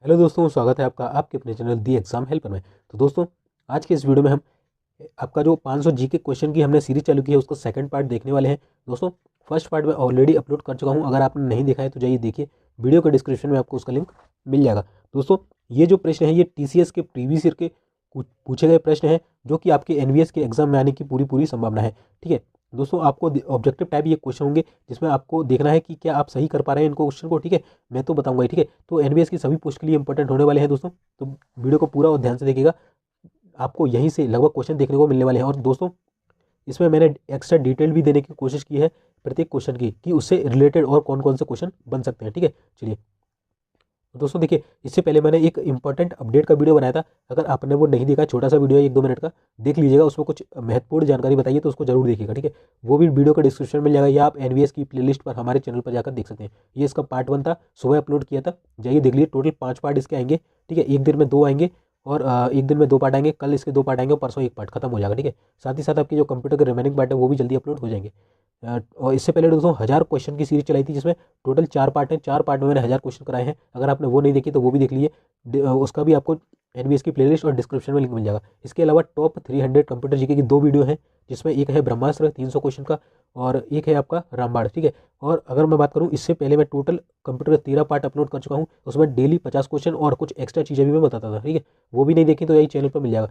Hello दोस्तों, स्वागत है आपका आपके अपने चैनल दी एग्जाम हेल्पर में। तो दोस्तों, आज के इस वीडियो में हम आपका जो 500 जी के क्वेश्चन की हमने सीरीज चालू की है उसका सेकंड पार्ट देखने वाले हैं। दोस्तों, फर्स्ट पार्ट में ऑलरेडी अपलोड कर चुका हूं, अगर आपने नहीं देखा है तो जाइए देखिए, वीडियो के डिस्क्रिप्शन में आपको उसका लिंक मिल जाएगा। दोस्तों, ये जो प्रश्न है ये टीसीएस के प्रीवियस ईयर के कुछ पूछे गए प्रश्न हैं जो कि आपके एनवीएस के एग्जाम में आने की पूरी पूरी संभावना है। ठीक है दोस्तों, आपको ऑब्जेक्टिव टाइप ये क्वेश्चन होंगे जिसमें आपको देखना है कि क्या आप सही कर पा रहे हैं इनको क्वेश्चन को। ठीक है, मैं तो बताऊंगा ही। ठीक है, तो एनवीएस की सभी पोस्ट के लिए इंपॉर्टेंट होने वाले हैं दोस्तों, तो वीडियो को पूरा और ध्यान से देखिएगा। आपको यहीं से लगभग क्वेश्चन देखने को मिलने वाले हैं। और दोस्तों, इसमें मैंने एक्स्ट्रा डिटेल भी देने की कोशिश की है प्रत्येक क्वेश्चन की, कि उससे रिलेटेड और कौन कौन से क्वेश्चन बन सकते हैं। ठीक है, चलिए दोस्तों, देखिए, इससे पहले मैंने एक इंपॉर्टेंट अपडेट का वीडियो बनाया था। अगर आपने वो नहीं देखा, छोटा सा वीडियो है 1-2 मिनट का, देख लीजिएगा। उसमें कुछ महत्वपूर्ण जानकारी बताइए तो उसको जरूर देखिएगा। ठीक है, वो भी वीडियो का डिस्क्रिप्शन में मिल जाएगा, या आप एनवीएस की प्लेलिस्ट पर हमारे चैनल पर जाकर देख सकते हैं। ये इसका पार्ट 1 था, सुबह अपलोड किया था, जाइए देख लीजिए। टोटल 5 पार्ट इसके आएंगे। ठीक है, एक दिन में 2 आएंगे, और एक दिन में 2 पार्ट आएंगे। कल इसके 2 पार्ट आएंगे और परसों एक पार्ट खत्म हो जाएगा। ठीक है, साथ ही साथ आपकी जो कंप्यूटर के रिमेनिंग पार्ट है वो भी जल्दी अपलोड हो जाएंगे। और इससे पहले दोस्तों 1000 क्वेश्चन की सीरीज चलाई थी, जिसमें टोटल 4 पार्ट हैं। 4 पार्ट में मैंने 1000 क्वेश्चन कराए हैं। अगर आपने वो नहीं देखी तो वो भी देख लीजिए, उसका भी आपको एनबीएस की प्लेलिस्ट और डिस्क्रिप्शन में लिंक मिल जाएगा। इसके अलावा टॉप 300 कंप्यूटर जीके की 2 वीडियो हैं, जिसमें एक है ब्रह्मास्त्र 300 क्वेश्चन का, और एक है आपका रामबाण। ठीक है, और अगर मैं बात करूं, इससे पहले मैं टोटल कंप्यूटर के 13 पार्ट अपलोड कर चुका हूं, उसमें डेली 50 क्वेश्चन और कुछ एक्स्ट्रा चीज़ें भी मैं बताता था। ठीक है, वो भी नहीं देखी तो यही चैनल पर मिल जाएगा।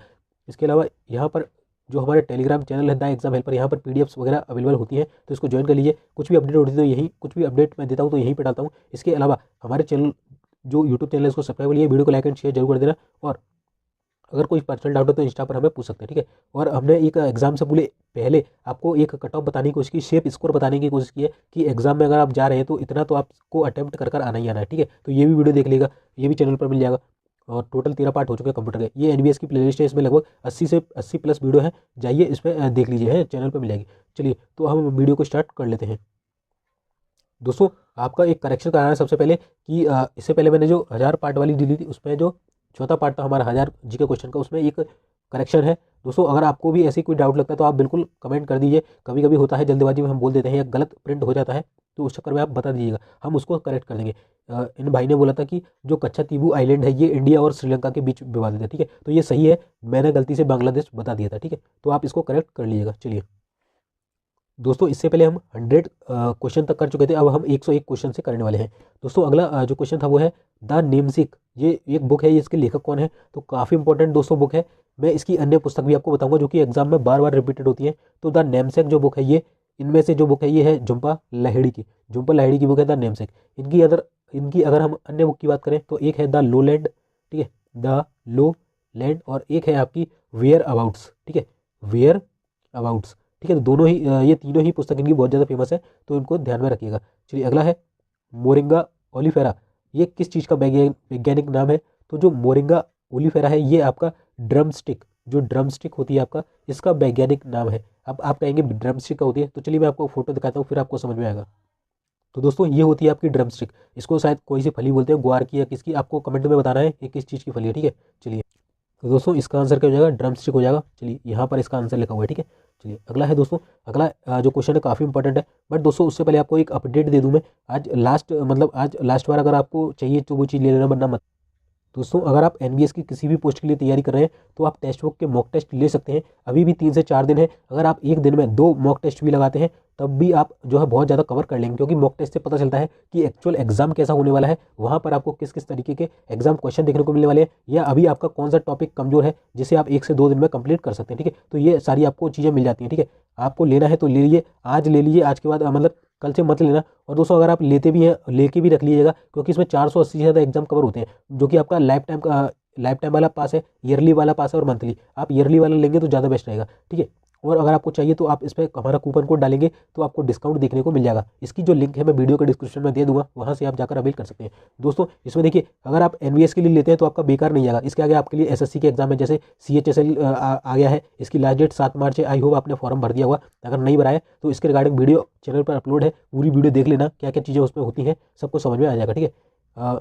इसके अलावा यहाँ पर जो हमारे टेलीग्राम चैनल है द एग्जाम हेल्पर, यहाँ पर पीडीएफ्स वगैरह अवेलेबल होती हैं, तो इसको ज्वाइन कर लीजिए। कुछ भी अपडेट होती है तो यहीं, कुछ भी अपडेट मैं देता हूँ तो यहीं पे डालता हूँ। इसके अलावा हमारे चैनल जो यूट्यूब चैनल है उसको सब्सक्राइब करिए, वीडियो को लाइक एंड शेयर जरूर कर देना। और अगर कोई पर्सनल डाउट हो तो इंस्टा पर हमें पूछ सकते हैं। ठीक है, और हमने एक एग्जाम से पहले आपको एक कट ऑफ बताने की कोशिश की, शेप स्कोर बताने की कोशिश की है, कि एग्जाम में अगर आप जा रहे हैं तो इतना तो आपको अटेम्प्ट कर आना ही आना है। ठीक है, तो ये भी वीडियो देख लेगा, ये भी चैनल पर मिल जाएगा। और टोटल 13 पार्ट हो चुके हैं कंप्यूटर के। ये एनवीएस की प्लेलिस्ट है, इसमें लगभग 80 से 80+ वीडियो है, जाइए इसमें देख लीजिए, है चैनल पर मिल जाएगी। चलिए, तो हम वीडियो को स्टार्ट कर लेते हैं। दोस्तों, आपका एक करेक्शन कराना है सबसे पहले, कि इससे पहले मैंने जो 1000 पार्ट वाली डी ली थी, उसमें जो चौथा पार्ट था हमारा 1000 जी के क्वेश्चन का, उसमें एक करेक्शन है। दोस्तों, अगर आपको भी ऐसी कोई डाउट लगता है तो आप बिल्कुल कमेंट कर दीजिए। कभी कभी होता है जल्दबाजी में हम बोल देते हैं या गलत प्रिंट हो जाता है, तो उस चक्कर में आप बता दीजिएगा, हम उसको करेक्ट कर देंगे। इन भाई ने बोला था कि जो कच्चा तीबू आइलैंड है ये इंडिया और श्रीलंका के बीच विवादित है। ठीक है, तो ये सही है, मैंने गलती से बांग्लादेश बता दिया था। ठीक है, तो आप इसको करेक्ट कर लीजिएगा। चलिए दोस्तों, इससे पहले हम 100 क्वेश्चन तक कर चुके थे, अब हम 101 क्वेश्चन से करने वाले हैं। दोस्तों, अगला जो क्वेश्चन था वो है द नेमसिक। ये एक बुक है, ये इसके लेखक कौन है, तो काफ़ी इंपॉर्टेंट दोस्तों बुक है। मैं इसकी अन्य पुस्तक भी आपको बताऊंगा जो कि एग्जाम में बार बार रिपीटेड होती है। तो द नेमसेक जो बुक है, ये इनमें से जो बुक है ये है झुम्पा लाहिड़ी की। झुम्पा लाहिड़ी की बुक है द नेमसेक। इनकी अगर हम अन्य बुक की बात करें तो एक है द लो लैंड। ठीक है, द लो लैंड, और एक है आपकी वेयर अबाउट्स। ठीक है, वेयर अबाउट्स। ठीक है, तो दोनों ही ये तीनों ही पुस्तक इनकी बहुत ज़्यादा फेमस है, तो इनको ध्यान में रखिएगा। चलिए, अगला है मोरिंगा ओलिफेरा। ये किस चीज़ का वैज्ञानिक नाम है, तो जो मोरिंगा ओलिफेरा है ये आपका ड्रम स्टिक, जो ड्रम स्टिक होती है आपका, इसका वैज्ञानिक नाम है। अब आप कहेंगे ड्रम स्टिक का होती है, तो चलिए मैं आपको फोटो दिखाता हूँ, फिर आपको समझ में आएगा। तो दोस्तों, ये होती है आपकी ड्रम स्टिक। इसको शायद कोई सी फली बोलते हैं, ग्वार की या किसकी, आपको कमेंट में बताना है कि किस चीज़ की फली है। ठीक है, चलिए, तो दोस्तों इसका आंसर क्या हो जाएगा, ड्रम स्टिक हो जाएगा। चलिए, यहाँ पर इसका आंसर लिखा हुआ है। ठीक है, चलिए अगला है दोस्तों। अगला जो क्वेश्चन है काफ़ी इंपॉर्टेंट है, बट दोस्तों उससे पहले आपको एक अपडेट दे दूं मैं। आज लास्ट बार, अगर आपको चाहिए तो वो चीज़ ले लेना, वरना मत। दोस्तों, अगर आप एनबीएस की किसी भी पोस्ट के लिए तैयारी कर रहे हैं तो आप टेस्ट बुक के मॉक टेस्ट ले सकते हैं। अभी भी 3 से 4 दिन है, अगर आप एक दिन में 2 मॉक टेस्ट भी लगाते हैं तब भी आप जो है बहुत ज़्यादा कवर कर लेंगे, क्योंकि मॉक टेस्ट से पता चलता है कि एक्चुअल एग्जाम कैसा होने वाला है। वहाँ पर आपको किस किस तरीके के एग्जाम क्वेश्चन देखने को मिलने वाले हैं, या अभी आपका कौन सा टॉपिक कमजोर है जिसे आप 1 से 2 दिन में कंप्लीट कर सकते हैं। ठीक है, तो ये सारी आपको चीज़ें मिल जाती हैं। ठीक है, आपको लेना है तो ले लीजिए, आज ले लीजिए, आज के बाद मतलब कल से मत लेना। और दोस्तों, अगर आप लेते भी हैं, लेके भी रख लीजिएगा, क्योंकि इसमें 480 से ज़्यादा एग्जाम कवर होते हैं, जो कि आपका लाइफ टाइम वाला पास है, ईयरली वाला पास है और मंथली। आप ईयरली वाला लेंगे तो ज़्यादा बेस्ट रहेगा। ठीक है, और अगर आपको चाहिए तो आप इस पर हमारा कूपन कोड डालेंगे तो आपको डिस्काउंट देखने को मिल जाएगा। इसकी जो लिंक है मैं वीडियो के डिस्क्रिप्शन में दे दूंगा, वहाँ से आप जाकर अवेल कर सकते हैं। दोस्तों, इसमें देखिए, अगर आप एनवीएस के लिए लेते हैं तो आपका बेकार नहीं जाएगा। इसके आगे आपके लिए एसएससी के एग्जाम है, जैसे सीएचएसएल आ गया है, इसकी लास्ट डेट 7 मार्च है। आई होप आपने फॉर्म भर दिया होगा, अगर नहीं भरा है तो इसके रिगार्डिंग वीडियो चैनल पर अपलोड है, पूरी वीडियो देख लेना, क्या क्या चीज़ें उसमें होती हैं सबको समझ में आ जाएगा। ठीक है,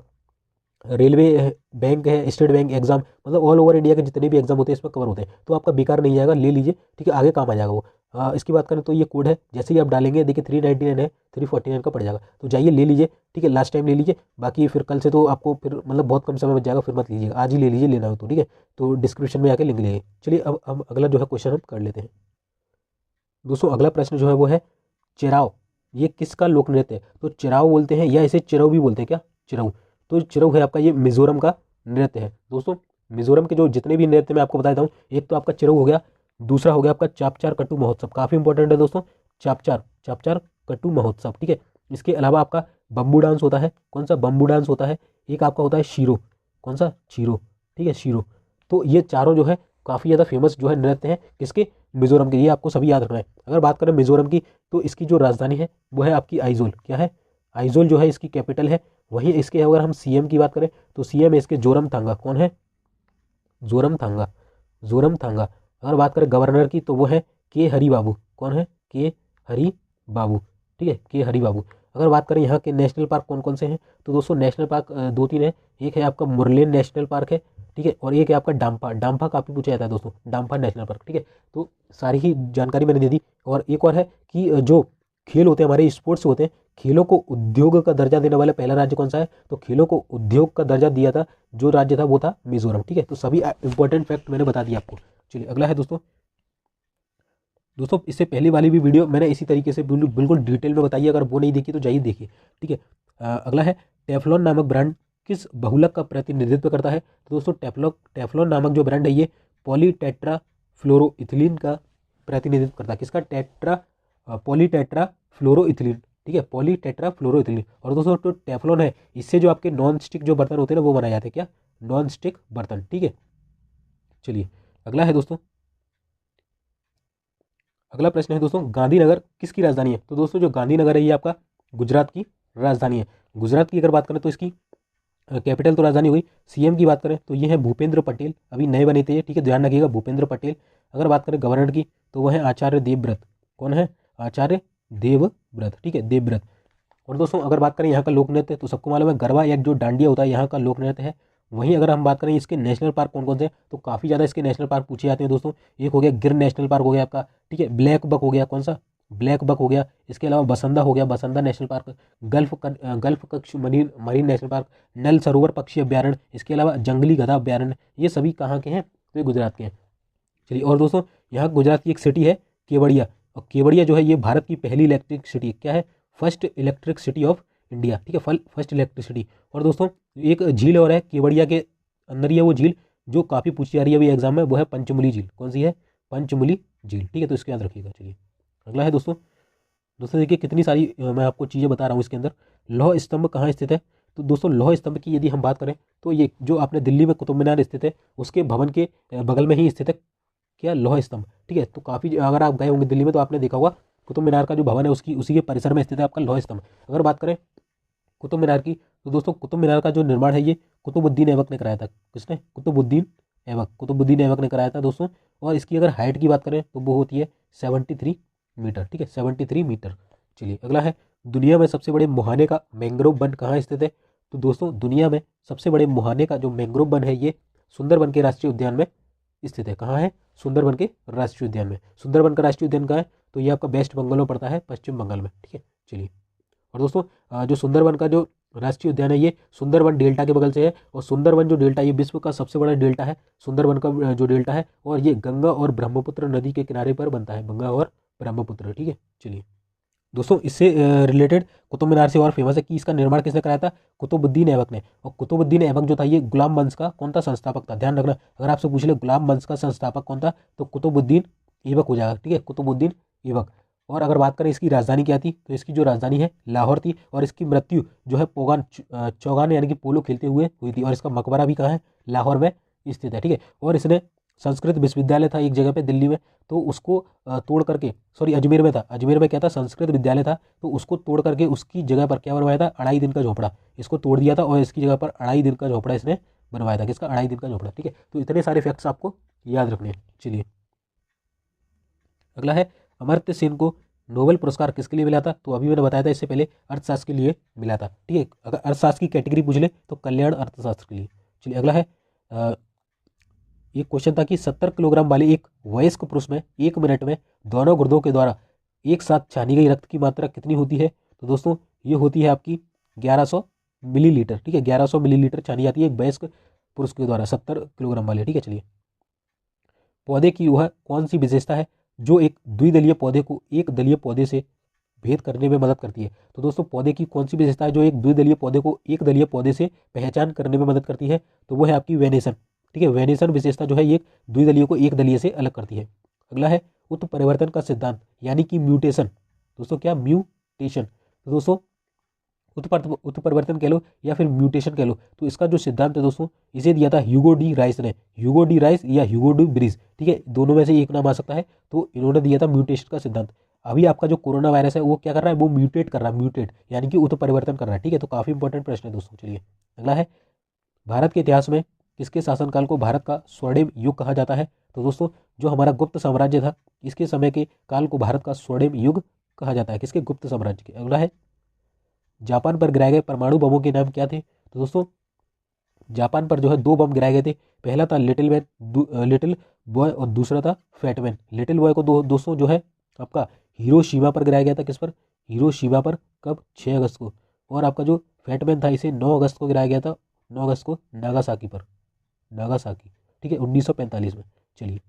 रेलवे है, बैंक है, स्टेट बैंक एग्जाम, मतलब ऑल ओवर इंडिया के जितने भी एग्जाम होते हैं इसमें कवर होते हैं, तो आपका बेकार नहीं जाएगा, ले लीजिए। ठीक है, आगे काम आ जाएगा वो। इसकी बात करें तो ये कोड है, जैसे ही आप डालेंगे देखिए 399 है, 349 का पड़ जाएगा। तो जाइए ले लीजिए, ठीक है, लास्ट टाइम ले लीजिए, बाकी फिर कल से तो आपको फिर मतलब बहुत कम समय बच जाएगा, फिर मत लीजिएगा, आज ही ले लीजिए लेना हो तो, ठीक है। तो डिस्क्रिप्शन में आके लिंक लीजिए। चलिए अब हम अगला जो है क्वेश्चन हम कर लेते हैं। दोस्तों अगला प्रश्न जो है वो है चिराव, ये किसका लोक नृत्य है? तो चिराव बोलते हैं या इसे चिरऊ भी बोलते हैं क्या? चिरऊ। तो चिरऊ है आपका ये मिजोरम का नृत्य है। दोस्तों मिजोरम के जो जितने भी नृत्य मैं आपको बता देता हूँ, एक तो आपका चिरऊ हो गया, दूसरा हो गया आपका चापचार कट्टू महोत्सव, काफ़ी इंपॉर्टेंट है दोस्तों, चापचार चापचार कट्टू महोत्सव, ठीक है। इसके अलावा आपका बम्बू डांस होता है, कौन सा? बम्बू डांस होता है। एक आपका होता है शीरो, कौन सा? शीरो, ठीक है, शीरो। तो ये चारों जो है काफ़ी ज़्यादा फेमस जो है नृत्य हैं किसके? मिजोरम के। ये आपको सभी याद रखना है। अगर बात करें मिजोरम की तो इसकी जो राजधानी है वो है आपकी आइजोल। क्या है? आइजोल जो है इसकी कैपिटल है। वहीं इसके अगर हम सीएम की बात करें तो सीएम है इसके जोरमथांगा। कौन है? जोरमथांगा, जोरमथांगा। अगर बात करें गवर्नर की तो वो है के हरि बाबू। कौन है? के हरि बाबू, ठीक है, के हरि बाबू। अगर बात करें यहाँ के नेशनल पार्क कौन कौन से हैं तो दोस्तों नेशनल पार्क दो तीन है। एक है आपका मुरलेन नेशनल पार्क है, ठीक है, और एक है आपका डाम्पा। डाम्पा काफ़ी पूछा जाता है दोस्तों, डाम्पा नेशनल पार्क, ठीक है। तो सारी ही जानकारी मैंने दे दी। और एक और है कि जो खेल होते हैं हमारे स्पोर्ट्स होते हैं, खेलों को उद्योग का दर्जा देने वाला पहला राज्य कौन सा है? तो खेलों को उद्योग का दर्जा दिया था जो राज्य था वो था मिजोरम, ठीक है। तो सभी इंपॉर्टेंट फैक्ट मैंने बता दिया आपको। चलिए अगला है दोस्तों। दोस्तों इससे पहले वाली भी वीडियो मैंने इसी तरीके से बिल्कुल डिटेल में बताई है, अगर वो नहीं देखी तो जाइए देखिए, ठीक है। अगला है टेफ्लॉन नामक ब्रांड किस बहुलक का प्रतिनिधित्व करता है? तो दोस्तों टेफ्लॉन नामक जो ब्रांड है ये पॉलीटेट्रा फ्लोरोइथिलीन का प्रतिनिधित्व करता है। किसका? पॉलीटेट्रा फ्लोरोइथिलीन, ठीक है, पॉलीटेट्रा फ्लोरोइथिलीन। और दोस्तों जो टेफ्लॉन है इससे जो आपके नॉन स्टिक जो बर्तन होते हैं ना वो बनाए जाते हैं। क्या? नॉन स्टिक बर्तन, ठीक है। चलिए अगला है दोस्तों। अगला प्रश्न है दोस्तों गांधीनगर किसकी राजधानी है? तो दोस्तों जो गांधीनगर है ये आपका गुजरात की राजधानी है। गुजरात की अगर बात करें तो इसकी कैपिटल तो राजधानी हुई। सीएम की बात करें तो ये है भूपेंद्र पटेल, अभी नए बने थे, ठीक है, ध्यान रखिएगा, भूपेंद्र पटेल। अगर बात करें गवर्नर की तो वह है आचार्य देवव्रत। कौन है? आचार्य देवव्रत, ठीक है, देवव्रत। और दोस्तों अगर बात करें यहाँ का लोक नृत्य तो सबको मालूम है गरबा या जो डांडिया होता है यहाँ का लोक नृत्य है। वहीं अगर हम बात करें इसके नेशनल पार्क कौन कौन से हैं तो काफ़ी ज़्यादा इसके नेशनल पार्क पूछे जाते हैं दोस्तों। एक हो गया गिर नेशनल पार्क हो गया आपका, ठीक है, ब्लैक बक हो गया, कौन सा? ब्लैक बक हो गया। इसके अलावा बसंदा हो गया, बसंदा नेशनल पार्क, गल्फ कक्ष मरीन मरीन नेशनल पार्क, नल सरोवर पक्षी अभ्यारण्य, इसके अलावा जंगली गधा अभ्यारण्य, ये सभी कहाँ के हैं? तो ये गुजरात के हैं। चलिए और दोस्तों यहाँ गुजरात की एक सिटी है केवड़िया, और केवड़िया जो है ये भारत की पहली इलेक्ट्रिक सिटी, क्या है? First electric city of India, ठीक है, फर्स्ट इलेक्ट्रिक सिटी। और दोस्तों एक झील और है केवड़िया के अंदर ही है वो झील जो काफ़ी पूछी जा रही है अभी एग्जाम में, वो है पंचमुली झील। कौन सी है? पंचमुली झील, ठीक है, तो इसको याद रखिएगा। चलिए अगला है दोस्तों। दोस्तों देखिए कितनी सारी मैं आपको चीज़ें बता रहा हूँ इसके अंदर। लौह स्तंभ कहाँ स्थित है? तो दोस्तों लौह स्तंभ की यदि हम बात करें तो ये जो आपने दिल्ली में कुतुब मीनार स्थित है उसके भवन के बगल में ही स्थित है। क्या? लौह स्तंभ, ठीक है। तो काफ़ी अगर आप गए होंगे दिल्ली में तो आपने देखा होगा कुतुब मीनार का जो भवन है उसकी उसी के परिसर में स्थित है आपका लौह स्तंभ। अगर बात करें कुतुब मीनार की तो दोस्तों कुतुब मीनार का जो निर्माण है ये कुतुबुद्दीन ऐबक ने कराया था। किसने? कुतुबुद्दीन ऐबक ने कराया था दोस्तों। और इसकी अगर हाइट की बात करें तो वो होती है 73 मीटर, ठीक है, 73 मीटर। चलिए अगला है दुनिया में सबसे बड़े मुहाने का मैंग्रोव वन कहाँ स्थित है? तो दोस्तों दुनिया में सबसे बड़े मुहाने का जो मैंग्रोव वन है ये सुंदरबन के राष्ट्रीय उद्यान में स्थित है। कहाँ है? सुंदरबन के राष्ट्रीय उद्यान में। सुंदरबन का राष्ट्रीय उद्यान कहाँ है? तो ये आपका वेस्ट बंगाल में पड़ता है, पश्चिम बंगाल में, ठीक है। चलिए और दोस्तों जो सुंदरबन का जो राष्ट्रीय उद्यान है ये सुंदरबन डेल्टा के बगल से है। और सुंदरबन जो डेल्टा ये विश्व का सबसे बड़ा डेल्टा है, सुंदरबन का जो डेल्टा है, और ये गंगा और ब्रह्मपुत्र नदी के किनारे पर बनता है, गंगा और ब्रह्मपुत्र, ठीक है। चलिए दोस्तों इससे रिलेटेड कुतुब मीनार से और फेमस है कि इसका निर्माण किसने कराया था? कुतुबुद्दीन ऐबक ने। और कुतुबुद्दीन ऐबक जो था ये गुलाम वंश का कौन था? संस्थापक था। ध्यान रखना, अगर आपसे पूछ ले गुलाम वंश का संस्थापक कौन था तो कुतुबुद्दीन ऐबक हो जाएगा, ठीक है, कुतुबुद्दीन ऐबक। और अगर बात करें इसकी राजधानी क्या थी तो इसकी जो राजधानी है लाहौर थी। और इसकी मृत्यु जो है पोगान चौगान यानी कि पोलो खेलते हुए हुई थी। और इसका मकबरा भी कहाँ है? लाहौर में स्थित है, ठीक है। और इसने संस्कृत विश्वविद्यालय था एक जगह पे दिल्ली में, तो उसको तोड़ करके, सॉरी अजमेर में था, अजमेर में क्या था? संस्कृत विद्यालय था, तो उसको तोड़ करके उसकी जगह पर क्या बनवाया था? 2.5 दिन का झोपड़ा। इसको तोड़ दिया था और इसकी जगह पर 2.5 दिन का झोपड़ा इसने बनवाया था। किसका? 2.5 दिन का झोपड़ा, ठीक है। तो इतने सारे फैक्ट्स आपको याद रखने हैं। चलिए अगला है अमर्त्य सेन को नोबेल पुरस्कार किसके लिए मिला था? तो अभी मैंने बताया था इससे पहले, अर्थशास्त्र के लिए मिला था, ठीक है। अगर अर्थशास्त्र की कैटेगरी पूछ ले तो कल्याण अर्थशास्त्र के लिए। चलिए अगला है एक क्वेश्चन था कि 70 किलोग्राम वाले एक वयस्क पुरुष में 1 मिनट में दोनों गुर्दों के द्वारा एक साथ छानी गई रक्त की मात्रा कितनी होती है। तो दोस्तों ये होती है आपकी 1100 मिलीलीटर। ठीक है, 1100 मिलीलीटर छानी जाती है एक वयस्क पुरुष के द्वारा 70 किलोग्राम वाले। ठीक है, चलिए पौधे की वह कौन सी विशेषता है जो एक द्विदलीय पौधे को एक दलीय पौधे से भेद करने में मदद करती है। तो दोस्तों पौधे की कौन सी विशेषता है जो एक द्विदलीय पौधे को एक दलीय पौधे से पहचान करने में मदद करती है। तो वो है आपकी वेनेशन। ठीक है, वेनेशन विशेषता जो है ये द्विदलीय को एक दलीय से अलग करती है। अगला है उत्परिवर्तन का सिद्धांत यानी कि म्यूटेशन। दोस्तों क्या म्यूटेशन, तो दोस्तों उत्परिवर्तन कह लो या फिर म्यूटेशन कह लो, तो इसका जो सिद्धांत है दोस्तों इसे दिया था ह्यूगो डी राइस ने। ह्यूगो डी राइस या ह्यूगो डी ब्रिज, ठीक है, दोनों में से एक नाम आ सकता है। तो इन्होंने दिया था म्यूटेशन का सिद्धांत। अभी आपका जो कोरोना वायरस है वो क्या कर रहा है, वो म्यूटेट कर रहा है, म्यूटेट यानी कि उत्परिवर्तन कर रहा है। ठीक है, तो काफी इंपॉर्टेंट प्रश्न है दोस्तों। चलिए अगला है भारत के इतिहास में किसके शासनकाल को भारत का स्वर्णिम युग कहा जाता है। तो दोस्तों जो हमारा गुप्त साम्राज्य था इसके समय के काल को भारत का स्वर्णिम युग कहा जाता है। किसके, गुप्त साम्राज्य के। अगला है जापान पर गिराए गए परमाणु बमों के नाम क्या थे। तो दोस्तों जापान पर जो है 2 बम गिराए गए थे। पहला था लिटिल बॉय और दूसरा था फैटमैन। लिटिल बॉय को दोस्तों जो है आपका हिरोशिमा पर गिराया गया था। किस पर, हिरोशिमा पर। कब, 6 अगस्त को। और आपका जो फैटमैन था इसे 9 अगस्त को गिराया गया था, 9 अगस्त को नागासाकी पर, नागासाकी। ठीक है, 1945 में। चलिए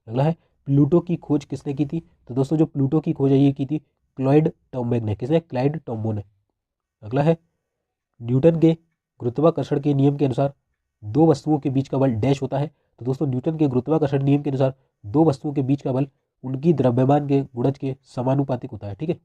अगला है प्लूटो की खोज किसने की थी। तो दोस्तों जो प्लूटो की खोज है ये की थी क्लॉइड टॉम्बेग ने। किसने, क्लाइड टॉम्बो ने। अगला है न्यूटन के गुरुत्वाकर्षण के नियम के अनुसार 2 वस्तुओं के बीच का बल डैश होता है। तो दोस्तों न्यूटन के गुरुत्वाकर्षण नियम के अनुसार 2 वस्तुओं के बीच का बल उनकी द्रव्यमान के गुणज के समानुपातिक होता है। ठीक है,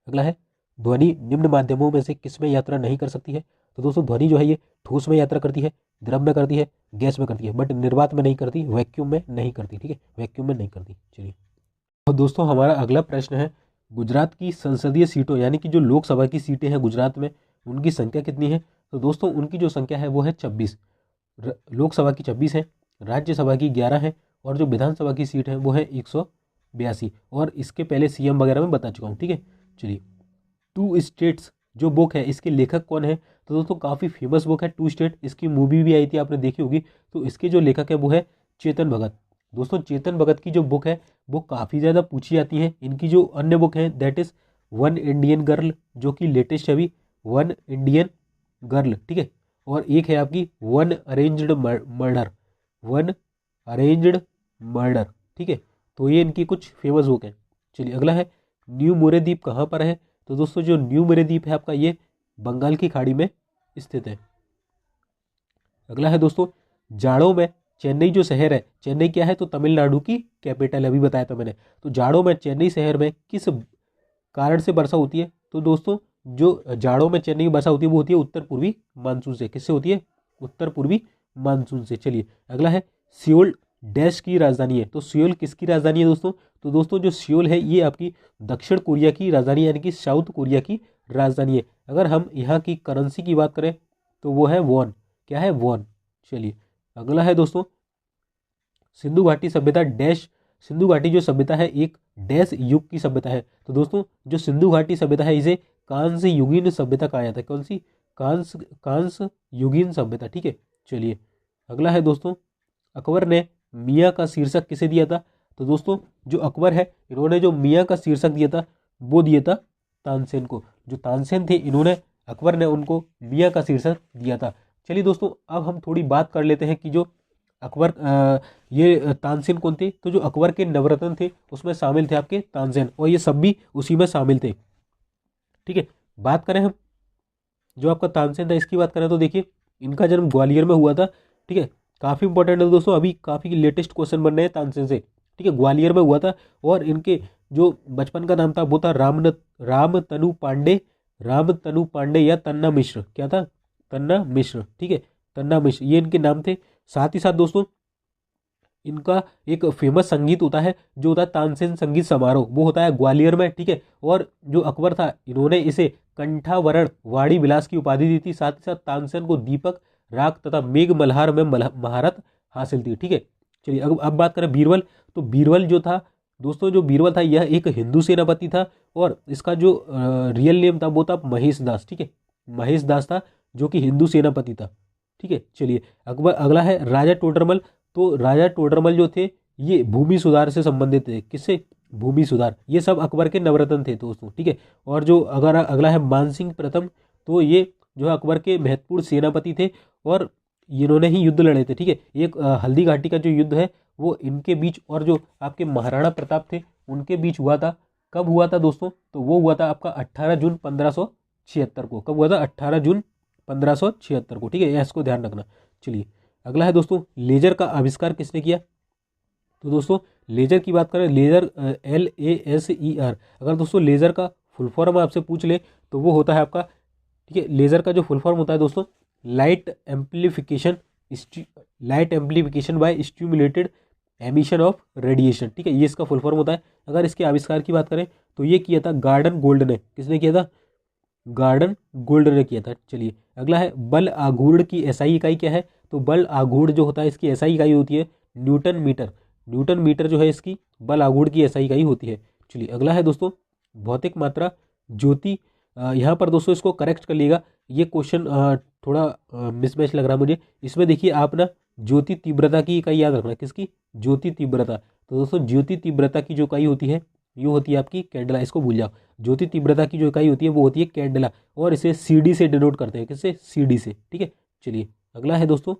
अगला है ध्वनि निम्न माध्यमों में से किस में यात्रा नहीं कर सकती है। तो दोस्तों ध्वनि जो है ये ठोस में यात्रा करती है, द्रव में करती है, गैस में करती है, बट निर्वात में नहीं करती, वैक्यूम में नहीं करती। ठीक है, वैक्यूम में नहीं करती। चलिए और दोस्तों हमारा अगला प्रश्न है गुजरात की संसदीय सीटों यानी कि जो लोकसभा की सीटें हैं गुजरात में उनकी संख्या कितनी है। तो दोस्तों उनकी जो संख्या है वो है 26। लोकसभा की 26 है, राज्यसभा की 11 है और जो विधानसभा की सीट है वो है 182। और इसके पहले सीएम वगैरह में बता चुका हूँ। ठीक है, चलिए 2 स्टेट्स जो बुक है इसके लेखक कौन है। तो दोस्तों काफ़ी फेमस बुक है 2 स्टेट, इसकी मूवी भी आई थी आपने देखी होगी। तो इसके जो लेखक है वो है चेतन भगत। दोस्तों चेतन भगत की जो बुक है वो काफ़ी ज़्यादा पूछी जाती है। इनकी जो अन्य बुक है दैट इज़ 1 इंडियन गर्ल जो कि लेटेस्ट है अभी, 1 इंडियन गर्ल। ठीक है, और एक है आपकी 1 अरेंज्ड मर्डर, 1 अरेंज्ड मर्डर। ठीक है, तो ये इनकी कुछ फेमस बुक है। चलिए अगला है न्यू मोरे द्वीप कहाँ पर है। तो दोस्तों जो न्यू मोरे द्वीप है आपका ये बंगाल की खाड़ी में स्थित है। अगला है दोस्तों जाड़ों में चेन्नई जो शहर है, चेन्नई क्या है, तो तमिलनाडु की कैपिटल है, अभी बताया था मैंने। तो जाड़ों में चेन्नई शहर में किस कारण से वर्षा होती है। तो दोस्तों जो जाड़ों में चेन्नई में वर्षा होती है वो होती है उत्तर पूर्वी मानसून से। किससे होती है, उत्तर पूर्वी मानसून से। चलिए अगला है सियोल डैश की राजधानी है। तो सियोल किसकी राजधानी है दोस्तों। तो दोस्तों जो सियोल है ये आपकी दक्षिण कोरिया की राजधानी यानी कि साउथ कोरिया की राजधानी है। अगर हम यहाँ की करेंसी की बात करें तो वो है वॉन। क्या है, वॉन। चलिए अगला है दोस्तों सिंधु घाटी सभ्यता डैश। सिंधु घाटी जो सभ्यता है एक डैश युग की सभ्यता है। तो दोस्तों जो सिंधु घाटी सभ्यता है इसे कांस्य युगीन सभ्यता कहा जाता है। कौन सी, कांस्य युगीन सभ्यता। ठीक है, चलिए अगला है दोस्तों अकबर ने मियाँ का शीर्षक किसे दिया था। तो दोस्तों जो अकबर है इन्होंने जो मियाँ का शीर्षक दिया था वो दिया था तानसेन को। जो तानसेन थे इन्होंने, अकबर ने उनको मियाँ का शीर्षक दिया था। चलिए दोस्तों अब हम थोड़ी बात कर लेते हैं कि जो अकबर ये तानसेन कौन थे। तो जो अकबर के नवरत्न थे उसमें शामिल थे आपके तानसेन और ये सब भी उसी में शामिल थे। ठीक है, बात करें हम जो आपका तानसेन था इसकी बात करें तो देखिए इनका जन्म ग्वालियर में हुआ था। ठीक है, काफ़ी इंपॉर्टेंट है दोस्तों, अभी काफ़ी लेटेस्ट क्वेश्चन बन रहे हैं तानसेन से। ठीक है, ग्वालियर में हुआ था और इनके जो बचपन का नाम था वो था रामतनु पांडे या तन्ना मिश्र। क्या था, तन्ना मिश्र। ठीक है, तन्ना मिश्र ये इनके नाम थे। साथ ही साथ दोस्तों इनका एक फेमस संगीत होता है जो होता है तानसेन संगीत समारोह, वो होता है ग्वालियर में। ठीक है, और जो अकबर था इन्होंने इसे कंठावरण वाणी विलास की उपाधि दी थी। साथ ही साथ तानसेन को दीपक राग तथा मेघ मल्हार में महारत हासिल थी। ठीक है, चलिए अब बात करें बीरबल। तो बीरबल जो था दोस्तों, जो बीरबल था यह एक हिंदू सेनापति था और इसका जो रियल नेम था वो था महेश दास। ठीक है, महेश दास था जो कि हिंदू सेनापति था। ठीक है। चलिए अगला है राजा टोडरमल। तो राजा टोडरमल जो थे ये भूमि सुधार से संबंधित थे। किससे? भूमि सुधार। ये सब अकबर के नवरत्न थे दोस्तों, ठीक है। और जो अगर अगला है मानसिंह प्रथम, तो ये जो है अकबर के महत्वपूर्ण सेनापति थे और इन्होंने ही युद्ध लड़े थे, ठीक है। एक हल्दी घाटी का जो युद्ध है वो इनके बीच और जो आपके महाराणा प्रताप थे उनके बीच हुआ था। कब हुआ था दोस्तों? तो वो हुआ था आपका 18 जून 1576 को। कब हुआ था? 18 जून 1576 को, ठीक है। इसको ध्यान रखना। चलिए अगला है दोस्तों लेजर का आविष्कार किसने किया? तो दोस्तों लेजर की बात करें, लेजर LASER, अगर दोस्तों लेजर का फुल फॉर्म आपसे पूछ ले तो वो होता है आपका, ठीक है। लेजर का जो फुल फॉर्म होता है दोस्तों light amplification by stimulated emission of radiation, ठीक है। ये इसका फुल फॉर्म होता है। अगर इसके आविष्कार की बात करें तो ये किया था गार्डन गोल्ड ने। किसने किया था? गार्डन गोल्ड ने किया था। चलिए अगला है बल आघूर्ण की SI इकाई क्या है? तो बल आघूर्ण जो होता है इसकी SI इकाई होती है न्यूटन मीटर। न्यूटन मीटर जो है इसकी बल आघूर्ण की SI इकाई होती है। चलिए अगला है दोस्तों भौतिक मात्रा ज्योति। यहाँ पर दोस्तों इसको करेक्ट कर लीजिएगा, ये क्वेश्चन थोड़ा मिसमैच लग रहा है मुझे। इसमें देखिए आप ना ज्योति तीव्रता की इकाई याद रखना। किसकी? ज्योति तीव्रता। तो दोस्तों ज्योति तीव्रता की जो इकाई होती है ये होती है आपकी कैंडला। इसको भूल जाओ। ज्योति तीव्रता की जो इकाई होती है वो होती है कैंडला और इसे CD से डिनोट करते हैं। किससे? CD से, ठीक है। चलिए अगला है दोस्तों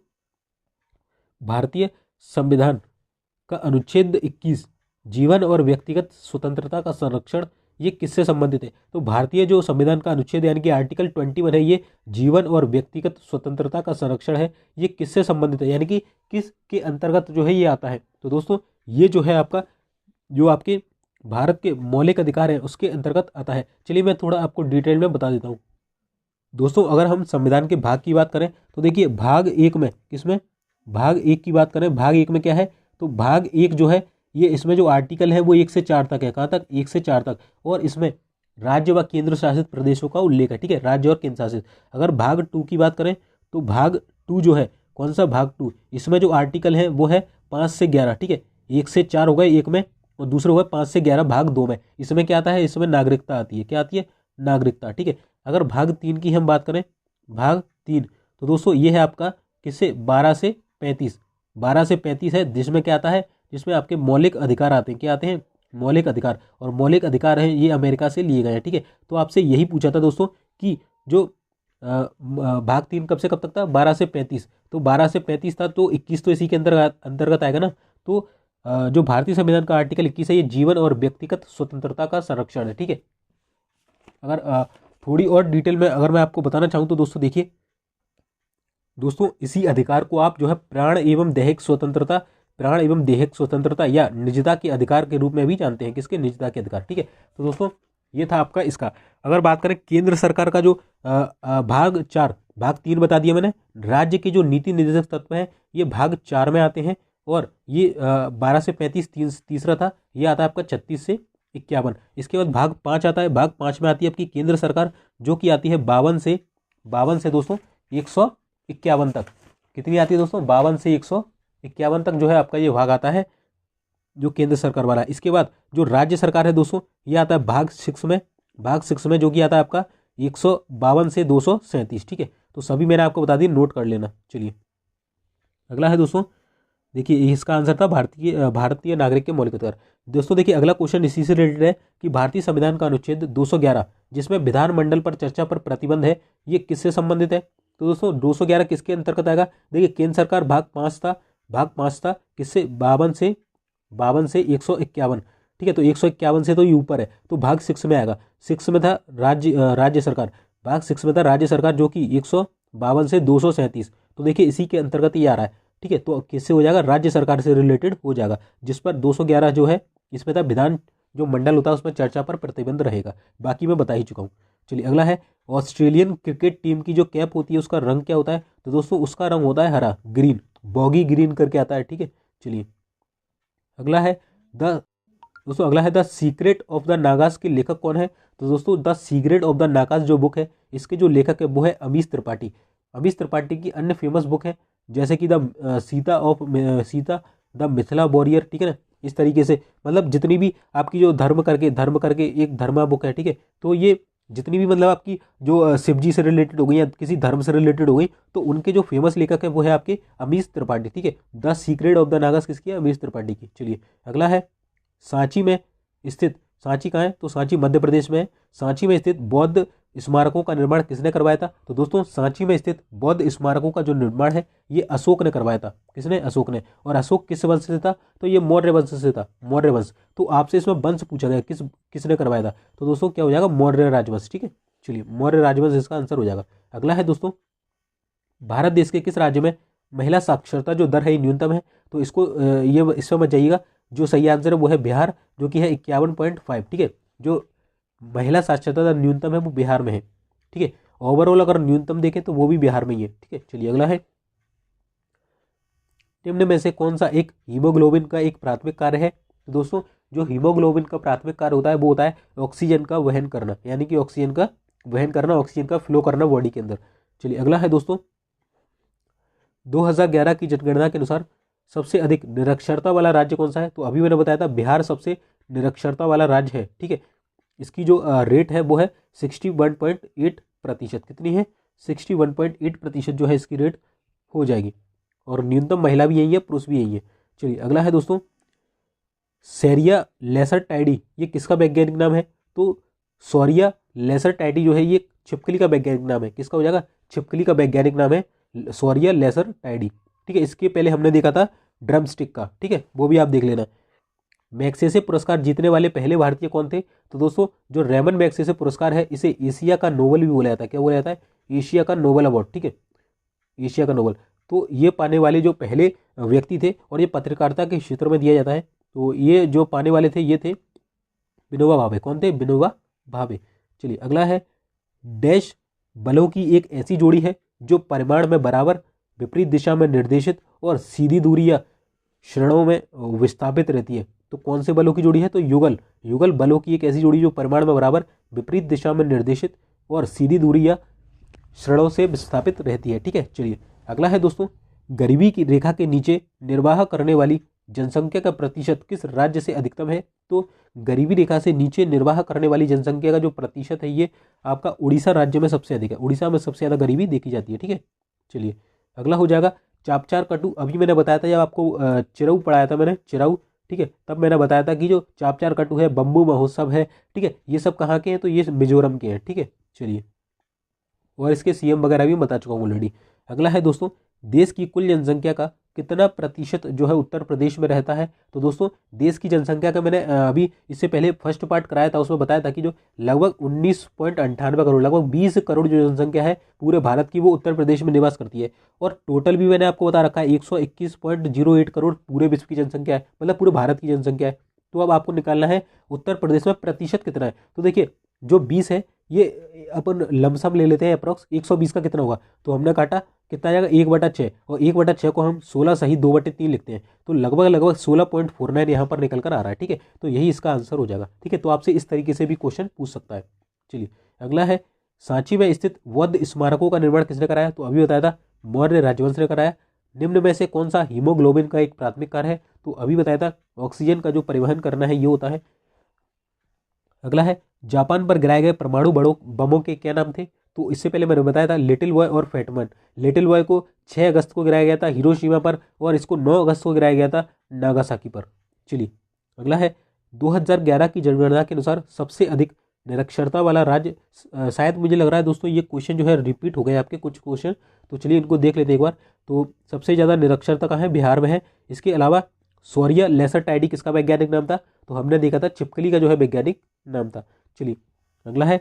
भारतीय संविधान का अनुच्छेद 21 जीवन और व्यक्तिगत स्वतंत्रता का संरक्षण, ये किससे संबंधित है? तो भारतीय जो संविधान का अनुच्छेद यानी कि आर्टिकल 21 है ये जीवन और व्यक्तिगत स्वतंत्रता का संरक्षण है। ये किससे संबंधित है यानी कि किस के अंतर्गत जो है ये आता है? तो दोस्तों ये जो है आपका जो आपके भारत के मौलिक अधिकार है उसके अंतर्गत आता है। चलिए मैं थोड़ा आपको डिटेल में बता देता हूँ दोस्तों। अगर हम संविधान के भाग की बात करें तो देखिए भाग 1 में, किसमें? भाग 1 की बात करें, भाग 1 में क्या है? तो भाग 1 जो है ये इसमें जो आर्टिकल है वो 1 से 4 तक है। कहाँ तक? 1 से 4 तक। और इसमें राज्य व केंद्र शासित प्रदेशों का उल्लेख है, ठीक है। राज्य और केंद्र शासित। अगर भाग 2 की बात करें तो भाग 2 जो है, कौन सा भाग 2? इसमें जो आर्टिकल है वो है 5 से 11, ठीक है। 1 से 4 हो गए एक में और दूसरे हो गए 5 से 11 भाग 2 में। इसमें क्या आता है? इसमें नागरिकता आती है। क्या आती है? नागरिकता, ठीक है। अगर भाग 3 की हम बात करें, भाग 3 तो दोस्तों ये है आपका किससे? 12 से 35। 12 से 35 है जिसमें क्या आता है? जिसमें आपके मौलिक अधिकार आते हैं। क्या आते हैं? मौलिक अधिकार। और मौलिक अधिकार हैं ये अमेरिका से लिए गए हैं, ठीक है। तो आपसे यही पूछा था दोस्तों कि जो भाग 3 कब से कब तक था? 12 से 35। तो 12 से 35 था तो 21 तो इसी के अंतर्गत आएगा ना। तो जो भारतीय संविधान का आर्टिकल 21 है ये जीवन और व्यक्तिगत स्वतंत्रता का संरक्षण है, ठीक है। अगर थोड़ी और डिटेल में अगर मैं आपको बताना चाहूँ तो दोस्तों देखिए दोस्तों इसी अधिकार को आप जो है प्राण एवं दैहिक स्वतंत्रता या निजता के अधिकार के रूप में भी जानते हैं। किसके? निजता के अधिकार, ठीक है। तो दोस्तों ये था आपका इसका। अगर बात करें केंद्र सरकार का जो भाग 4, भाग 3 बता दिया मैंने। राज्य के जो नीति निर्देशक तत्व है ये भाग 4 में आते हैं और ये 12 से 35 तीसरा था, ये आता है आपका 36 से 51। इसके बाद भाग 5 आता है। भाग 5 में आती है आपकी केंद्र सरकार जो कि आती है 52 से दोस्तों 151 तक। कितनी आती है दोस्तों? 52 से 151 तक जो है आपका ये भाग आता है जो केंद्र सरकार वाला है। इसके बाद जो राज्य सरकार है दोस्तों ये आता है भाग 6 में। भाग 6 में जो कि आता है आपका 152 से 237, ठीक है। तो सभी मैंने आपको बता दी, नोट कर लेना। चलिए अगला है दोस्तों देखिए इसका आंसर था भारतीय नागरिक के मौलिक अधिकार। दोस्तों देखिए अगला क्वेश्चन इसी से रिलेटेड है कि भारतीय संविधान का अनुच्छेद 211 जिसमें विधानमंडल पर चर्चा पर प्रतिबंध है ये किससे संबंधित है? तो दोस्तों 211 किसके अंतर्गत आएगा? देखिए केंद्र सरकार भाग 5 था। भाग 5 था किससे? 52 से 151, ठीक है। तो 151 से तो ये ऊपर है तो भाग 6 में आएगा। 6 में था राज्य सरकार। भाग 6 में था राज्य सरकार जो कि 152 से 237। तो देखिए इसी के अंतर्गत ये आ रहा है, ठीक है। तो किससे हो जाएगा? राज्य सरकार से रिलेटेड हो जाएगा, जिस पर 211 जो है इसमें था विधान जो मंडल होता है उसमें चर्चा पर प्रतिबंध रहेगा। बाकी मैं बता ही चुका हूँ। चलिए अगला है ऑस्ट्रेलियन क्रिकेट टीम की जो कैप होती है उसका रंग क्या होता है? तो दोस्तों उसका रंग होता है हरा, ग्रीन, बॉगी ग्रीन करके आता है, ठीक है। चलिए अगला है the secret of the Nagas के लेखक कौन है? तो दोस्तों the secret of the Nagas जो बुक है इसके जो लेखक है वो है अमीश त्रिपाठी। अमीश त्रिपाठी की अन्य फेमस बुक है जैसे कि सीता द मिथिला वॉरियर, ठीक है ना। इस तरीके से मतलब जितनी भी आपकी जो धर्म करके एक धर्मा बुक है, ठीक है। तो ये जितनी भी मतलब आपकी जो शिव जी से रिलेटेड हो गई या किसी धर्म से रिलेटेड हो गई, तो उनके जो फेमस लेखक है वो है आपके अमीश त्रिपाठी। ठीक है, the secret of the Nagas किसकी है? अमीश त्रिपाठी की। चलिए अगला है, सांची में स्थित, सांची कहाँ है? तो सांची मध्य प्रदेश में है। सांची में स्थित बौद्ध स्मारकों का निर्माण किसने करवाया था? तो दोस्तों सांची में स्थित बौद्ध स्मारकों का जो निर्माण है ये अशोक ने करवाया था। किसने? अशोक ने। और अशोक किस वंश से था? तो ये मौर्य वंश से था, मौर्य वंश। तो आपसे इसमें वंश पूछा गया किसने करवाया था, तो दोस्तों क्या हो जाएगा? मौर्य राजवंश। ठीक है, चलिए मौर्य राजवंश इसका आंसर हो जाएगा। अगला है दोस्तों, भारत देश के किस राज्य में महिला साक्षरता जो दर है न्यूनतम है? तो इसको ये इसमें मत जाइएगा, जो सही आंसर है वो है बिहार, जो कि है 51.5। ठीक है, जो महिला साक्षरता दर न्यूनतम है वो बिहार में है। ठीक है, ओवरऑल अगर न्यूनतम देखें तो वो भी बिहार में ही है। ठीक है, चलिए अगला है, निम्न में से कौन सा एक हीमोग्लोबिन का एक प्राथमिक कार्य है? तो दोस्तों जो हीमोग्लोबिन का प्राथमिक कार्य होता है वो होता है ऑक्सीजन का वहन करना, यानी कि ऑक्सीजन का वहन करना, ऑक्सीजन का फ्लो करना बॉडी के अंदर। चलिए अगला है दोस्तों, 2011 की जनगणना के अनुसार सबसे अधिक निरक्षरता वाला राज्य कौन सा है? तो अभी मैंने बताया था बिहार सबसे निरक्षरता वाला राज्य है। ठीक है, इसकी जो रेट है वो है 61.8%। कितनी है? 61.8% जो है इसकी रेट हो जाएगी। और न्यूनतम महिला भी यही है, पुरुष भी यही है। चलिए अगला है दोस्तों, सेरिया लेसर टाइडी ये किसका वैज्ञानिक नाम है? तो सोरिया लेसर टाइडी जो है ये छिपकली का वैज्ञानिक नाम है। किसका हो जाएगा? छिपकली का वैज्ञानिक नाम है सोरिया लेसर टाइडी। ठीक है, इसके पहले हमने देखा था ड्रम स्टिक का। ठीक है, वो भी आप देख लेना। मैग्सेसे पुरस्कार जीतने वाले पहले भारतीय कौन थे? तो दोस्तों जो रेमन मैग्सेसे पुरस्कार है इसे एशिया का नोबल भी बोला जाता है। क्या बोला जाता है? एशिया का नोबल अवार्ड। ठीक है, एशिया का नोबल। तो ये पाने वाले जो पहले व्यक्ति थे, और ये पत्रकारिता के क्षेत्र में दिया जाता है, तो ये जो पाने वाले थे ये थे विनोबा भावे। कौन थे? विनोबा भावे। चलिए अगला है, डैश बलों की एक ऐसी जोड़ी है जो परिमाण में बराबर, विपरीत दिशा में निर्देशित और सीधी दूरी या श्रेणों में विस्थापित रहती है। तो कौन से बलों की जोड़ी है? तो युगल, युगल बलों की एक ऐसी जोड़ी जो परिमाण में बराबर, विपरीत दिशा में निर्देशित और सीधी दूरी या श्रेणों से विस्थापित रहती है। ठीक है, चलिए अगला है दोस्तों, गरीबी की रेखा के नीचे निर्वाह करने वाली जनसंख्या का प्रतिशत किस राज्य से अधिकतम है? तो गरीबी रेखा से नीचे निर्वाह करने वाली जनसंख्या का जो प्रतिशत है ये आपका उड़ीसा राज्य में सबसे अधिक है। उड़ीसा में सबसे ज़्यादा गरीबी देखी जाती है। ठीक है, चलिए अगला हो जाएगा, चापचार कटु। अभी मैंने बताया था जब आपको चिराऊ पढ़ाया था मैंने, चिराऊ। ठीक है, तब मैंने बताया था कि जो चापचार कटु है, बम्बू महोत्सव है, ठीक है, ये सब कहाँ के हैं? तो ये मिजोरम के हैं। ठीक है, चलिए, और इसके सीएम वगैरह भी बता चुका हूँ ऑलरेडी। अगला है दोस्तों, देश की कुल जनसंख्या का कितना प्रतिशत जो है उत्तर प्रदेश में रहता है? तो दोस्तों देश की जनसंख्या का मैंने अभी इससे पहले फर्स्ट पार्ट कराया था, उसमें बताया था कि जो लगभग 19.98 करोड़, लगभग 20 करोड़ जो जनसंख्या है पूरे भारत की वो उत्तर प्रदेश में निवास करती है। और टोटल भी मैंने आपको बता रखा है 121.08 करोड़ पूरे विश्व की जनसंख्या है, मतलब पूरे भारत की जनसंख्या है। तो अब आपको निकालना है उत्तर प्रदेश में प्रतिशत कितना है। तो देखिए जो 20 है ये अपन लमसम ले लेते हैं अप्रॉक्स, 120 का कितना होगा? तो हमने काटा कितना जाएगा? 1/6, और 1/6 को हम 16 सही 2/3 लिखते हैं, तो लगभग लगभग 16.49 यहाँ पर निकल कर आ रहा है। ठीक है, तो यही इसका आंसर हो जाएगा। ठीक है, तो आपसे इस तरीके से भी क्वेश्चन पूछ सकता है। चलिए अगला है, सांची में स्थित बौद्ध स्मारकों का निर्माण किसने कराया? तो अभी बताया था मौर्य राजवंश ने कराया। निम्न में से कौन सा हीमोग्लोबिन का एक प्राथमिक कार्य है? तो अभी बताया था ऑक्सीजन का जो परिवहन करना है ये होता है। अगला है, जापान पर गिराए गए परमाणु बमों के क्या नाम थे? तो इससे पहले मैंने बताया था लिटिल बॉय और फैटमैन। लिटिल बॉय को 6 अगस्त को गिराया गया था हिरोशिमा पर, और इसको 9 अगस्त को गिराया गया था नागासाकी पर। चलिए अगला है, 2011 की जनगणना के अनुसार सबसे अधिक निरक्षरता वाला राज्य, शायद मुझे लग रहा है दोस्तों ये क्वेश्चन जो है रिपीट हो गए आपके कुछ क्वेश्चन, तो चलिए इनको देख लेते हैं एक बार। तो सबसे ज़्यादा निरक्षरता कहाँ है? बिहार में है। इसके अलावा सोरिया लेसर टाइडी किसका वैज्ञानिक नाम था? तो हमने देखा था छिपकली का जो है वैज्ञानिक नाम था। चलिए अगला है,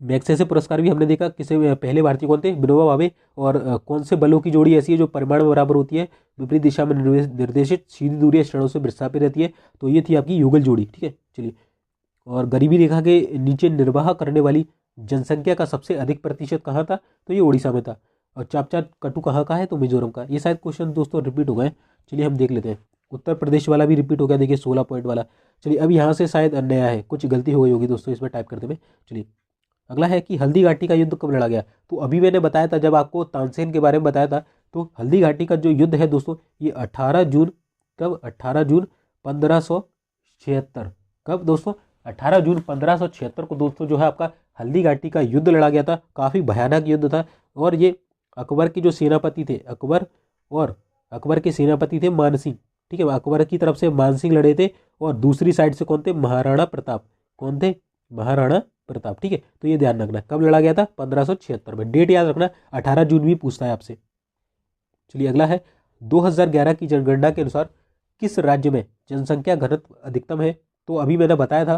मैग्सेसे पुरस्कार भी हमने देखा, किसे पहले भारतीय कौन थे? विनोबा भावे। और कौन से बलों की जोड़ी ऐसी है जो परिमाण में बराबर होती है, विपरीत दिशा में निर्देशित, सीधी दूरी श्रेणों से विस्थापित रहती है? तो ये थी आपकी युगल जोड़ी। ठीक है, चलिए, और गरीबी रेखा के नीचे निर्वाह करने वाली जनसंख्या का सबसे अधिक प्रतिशत कहाँ था? तो ये उड़ीसा में था। और चापचार कटु कहाँ का है? तो मिजोरम का। ये शायद क्वेश्चन दोस्तों रिपीट हो गए। चलिए हम देख लेते हैं, उत्तर प्रदेश वाला भी रिपीट हो गया, देखिए 16 पॉइंट वाला। चलिए अब यहाँ से शायद नया है, कुछ गलती हो गई होगी दोस्तों इसमें टाइप करते में। चलिए अगला है कि हल्दी घाटी का युद्ध कब लड़ा गया? तो अभी मैंने बताया था जब आपको तानसेन के बारे में बताया था, तो हल्दी घाटी का जो युद्ध है दोस्तों ये 18 जून, कब? 18 जून 1576। कब दोस्तों? 18 जून 1576 को दोस्तों जो है आपका हल्दी घाटी का युद्ध लड़ा गया था। काफ़ी भयानक युद्ध था और ये अकबर के जो सेनापति थे, अकबर के सेनापति थे मानसिंह, ठीक है। अकबर की तरफ से मानसिंह लड़े थे और दूसरी साइड से कौन थे, महाराणा प्रताप। कौन थे, महाराणा प्रताप, ठीक है। तो ये ध्यान रखना कब लड़ा गया था, 1576 में। डेट याद रखना, 18 जून भी पूछता है आपसे। चलिए अगला है, 2011 की जनगणना के अनुसार किस राज्य में जनसंख्या घनत्व अधिकतम है। तो अभी मैंने बताया था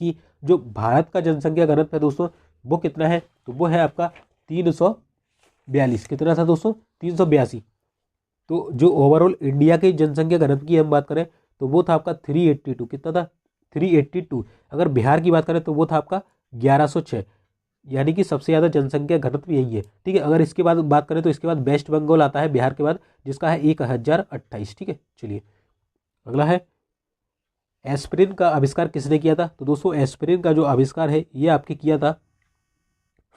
कि जो भारत का जनसंख्या घनत्व है दोस्तों वो कितना है, तो वो है आपका 342। कितना था दोस्तों, 382। तो जो ओवरऑल इंडिया के जनसंख्या घनत्व की हम बात करें तो वो था आपका 382। कितना था, 382। अगर बिहार की बात करें तो वो था आपका 1106, यानी कि सबसे ज़्यादा जनसंख्या घनत्व यही है, ठीक है। अगर इसके बाद बात करें तो इसके बाद वेस्ट बंगाल आता है बिहार के बाद, जिसका है 1028, ठीक है। चलिए अगला है, एस्पिरिन का आविष्कार किसने किया था। तो दोस्तों एस्पिरिन का जो आविष्कार है ये आपके किया था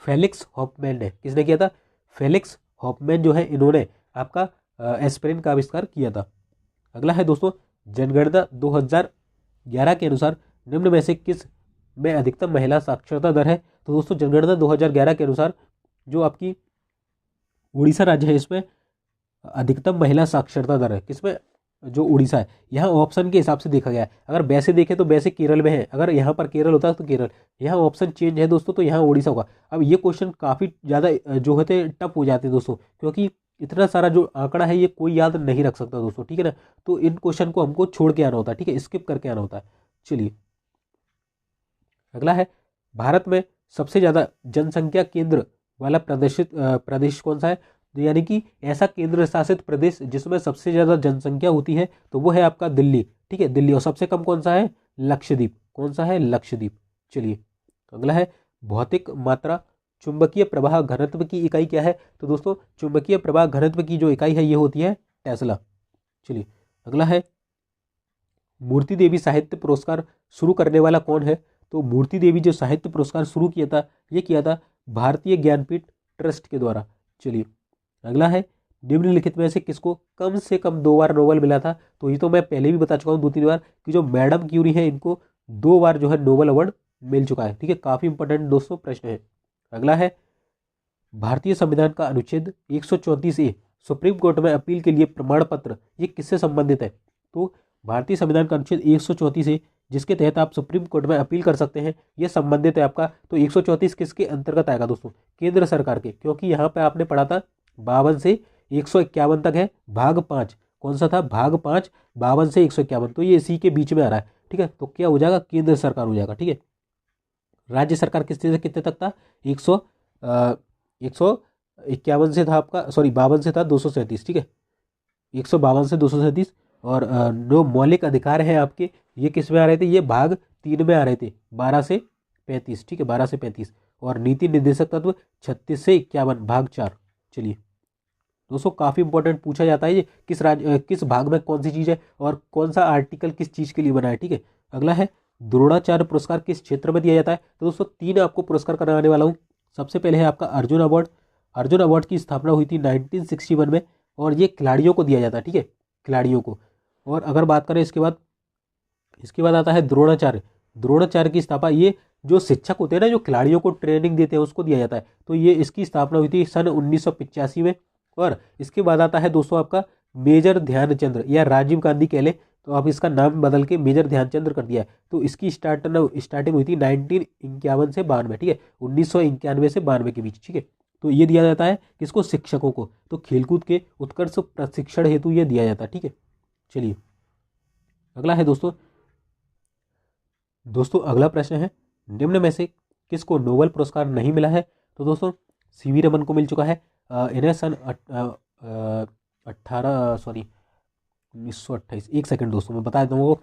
फेलिक्स हॉफमैन ने। किसने किया था, फेलिक्स हॉफमैन जो है इन्होंने आपका एस्पिरिन का आविष्कार किया था। अगला है दोस्तों, जनगणना 2011 के अनुसार निम्न में से किस में अधिकतम महिला साक्षरता दर है। तो दोस्तों जनगणना 2011 के अनुसार जो आपकी उड़ीसा राज्य है इसमें अधिकतम महिला साक्षरता दर है। किसमें, जो उड़ीसा है। यहाँ ऑप्शन के हिसाब से देखा गया है, अगर वैसे देखें तो वैसे केरल में है, अगर यहाँ पर केरल होता है तो केरल, यहाँ ऑप्शन चेंज है दोस्तों तो यहाँ उड़ीसा होगा। अब ये क्वेश्चन काफ़ी ज़्यादा जो होते हैं टफ हो जाते हैं दोस्तों, क्योंकि इतना सारा जो आंकड़ा है ये कोई याद नहीं रख सकता दोस्तों, ठीक है ना। तो इन क्वेश्चन को हमको छोड़ के आना होता है, ठीक है, स्किप करके आना होता है। चलिए अगला है, भारत में सबसे ज़्यादा जनसंख्या केंद्र वाला प्रदेश कौन सा है। तो यानी कि ऐसा केंद्र शासित प्रदेश जिसमें सबसे ज़्यादा जनसंख्या होती है तो वो है आपका दिल्ली, ठीक है, दिल्ली। और सबसे कम कौन सा है, लक्षद्वीप। कौन सा है, लक्षद्वीप। चलिए अगला है, भौतिक मात्रा चुंबकीय प्रवाह घनत्व की इकाई क्या है। तो दोस्तों चुंबकीय प्रवाह घनत्व की जो इकाई है ये होती है टेस्ला। चलिए अगला है, मूर्ति देवी साहित्य पुरस्कार शुरू करने वाला कौन है। तो मूर्ति देवी जो साहित्य पुरस्कार शुरू किया था ये किया था भारतीय ज्ञानपीठ ट्रस्ट के द्वारा। चलिए अगला है, निम्नलिखित में से किसको कम से कम 2 बार नोबेल मिला था। तो ये तो मैं पहले भी बता चुका हूँ 2-3 बार कि जो मैडम क्यूरी है इनको 2 बार जो है नोबेल अवार्ड मिल चुका है, ठीक है। काफ़ी इंपॉर्टेंट दोस्तों प्रश्न है। अगला है, भारतीय संविधान का अनुच्छेद 134A सुप्रीम कोर्ट में अपील के लिए प्रमाण पत्र ये किससे संबंधित है। तो भारतीय संविधान का अनुच्छेद 134A जिसके तहत आप सुप्रीम कोर्ट में अपील कर सकते हैं ये संबंधित है आपका। तो 134 किसके अंतर्गत आएगा दोस्तों, केंद्र सरकार के, क्योंकि यहाँ पे आपने पढ़ा था 52 से 151 तक है, भाग 5 कौन सा था, भाग 5 52 से 151, तो ये इसी के बीच में आ रहा है, ठीक है। तो क्या हो जाएगा, केंद्र सरकार हो जाएगा, ठीक है। राज्य सरकार कितने से कितने तक था, 151 से था आपका, सॉरी 52 से था 237, ठीक है, 152 से 237। और जो मौलिक अधिकार हैं आपके ये किस में आ रहे थे, ये भाग 3 में आ रहे थे, 12 से 35, ठीक है, 12 से 35। और नीति निर्देशक तत्व 36 से 51, भाग 4। चलिए दोस्तों काफ़ी इंपॉर्टेंट पूछा जाता है ये किस भाग में कौन सी चीज़ है और कौन सा आर्टिकल किस चीज़ के लिए बना है, ठीक है। अगला है, द्रोणाचार्य पुरस्कार किस क्षेत्र में दिया जाता है। तो दोस्तों 3 आपको पुरस्कार कराने वाला हूँ। सबसे पहले है आपका अर्जुन अवार्ड। अर्जुन अवार्ड की स्थापना हुई थी 1961 में और ये खिलाड़ियों को दिया जाता है, ठीक है, खिलाड़ियों को। और अगर बात करें इसके बाद आता है द्रोणाचार्य। द्रोणाचार्य की स्थापना ये जो शिक्षक होते हैं ना जो खिलाड़ियों को ट्रेनिंग देते हैं उसको दिया जाता है। तो ये इसकी स्थापना हुई थी सन 1985 में। और इसके बाद आता है दोस्तों आपका मेजर ध्यानचंद्र या राजीव गांधी कह ले तो आप इसका नाम बदल के मेजर ध्यानचंद्र कर दिया है। तो इसकी स्टार्टिंग हुई थी 1951 से 92, ठीक है, 1991 से 92 के बीच, ठीक है। तो ये दिया जाता है किसको, शिक्षकों को। तो खेलकूद के उत्कर्ष प्रशिक्षण हेतु ये दिया जाता है, ठीक है। चलिए अगला है दोस्तों अगला प्रश्न है, निम्न में से किसको नोबेल पुरस्कार नहीं मिला है। तो दोस्तों सीवी रमन को मिल चुका है। इन्हें सन 1928, एक सेकंड दोस्तों मैं बता देता हूँ।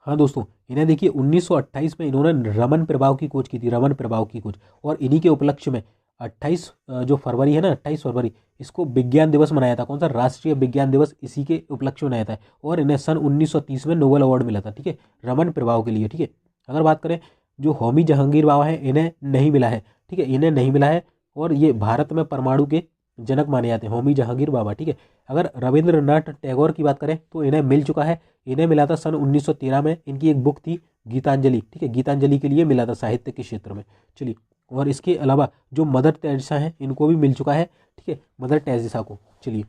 हाँ दोस्तों इन्हें देखिए 1928 में इन्होंने रमन प्रभाव की खोज की थी, रमन प्रभाव की खोज। और इन्हीं के उपलक्ष्य में 28 जो फरवरी है ना, 28 फरवरी इसको विज्ञान दिवस मनाया था। कौन सा, राष्ट्रीय विज्ञान दिवस इसी के उपलक्ष्य में मनाया था। और इन्हें सन 1930 में नोबेल अवार्ड मिला था, ठीक है, रमन प्रभाव के लिए, ठीक है। अगर बात करें जो होमी जहांगीर बाबा हैं इन्हें नहीं मिला है, ठीक है, इन्हें नहीं मिला है। और ये भारत में परमाणु के जनक माने जाते हैं, होमी जहांगीर बाबा। ठीक है, अगर रविंद्रनाथ टैगोर की बात करें तो इन्हें मिल चुका है, इन्हें मिला था सन 1913 में। इनकी एक बुक थी गीतांजलि। ठीक है, गीतांजलि के लिए मिला था साहित्य के क्षेत्र में। चलिए, और इसके अलावा जो मदर टेरेसा हैं इनको भी मिल चुका है। ठीक है, मदर टेरेसा को, चलिए,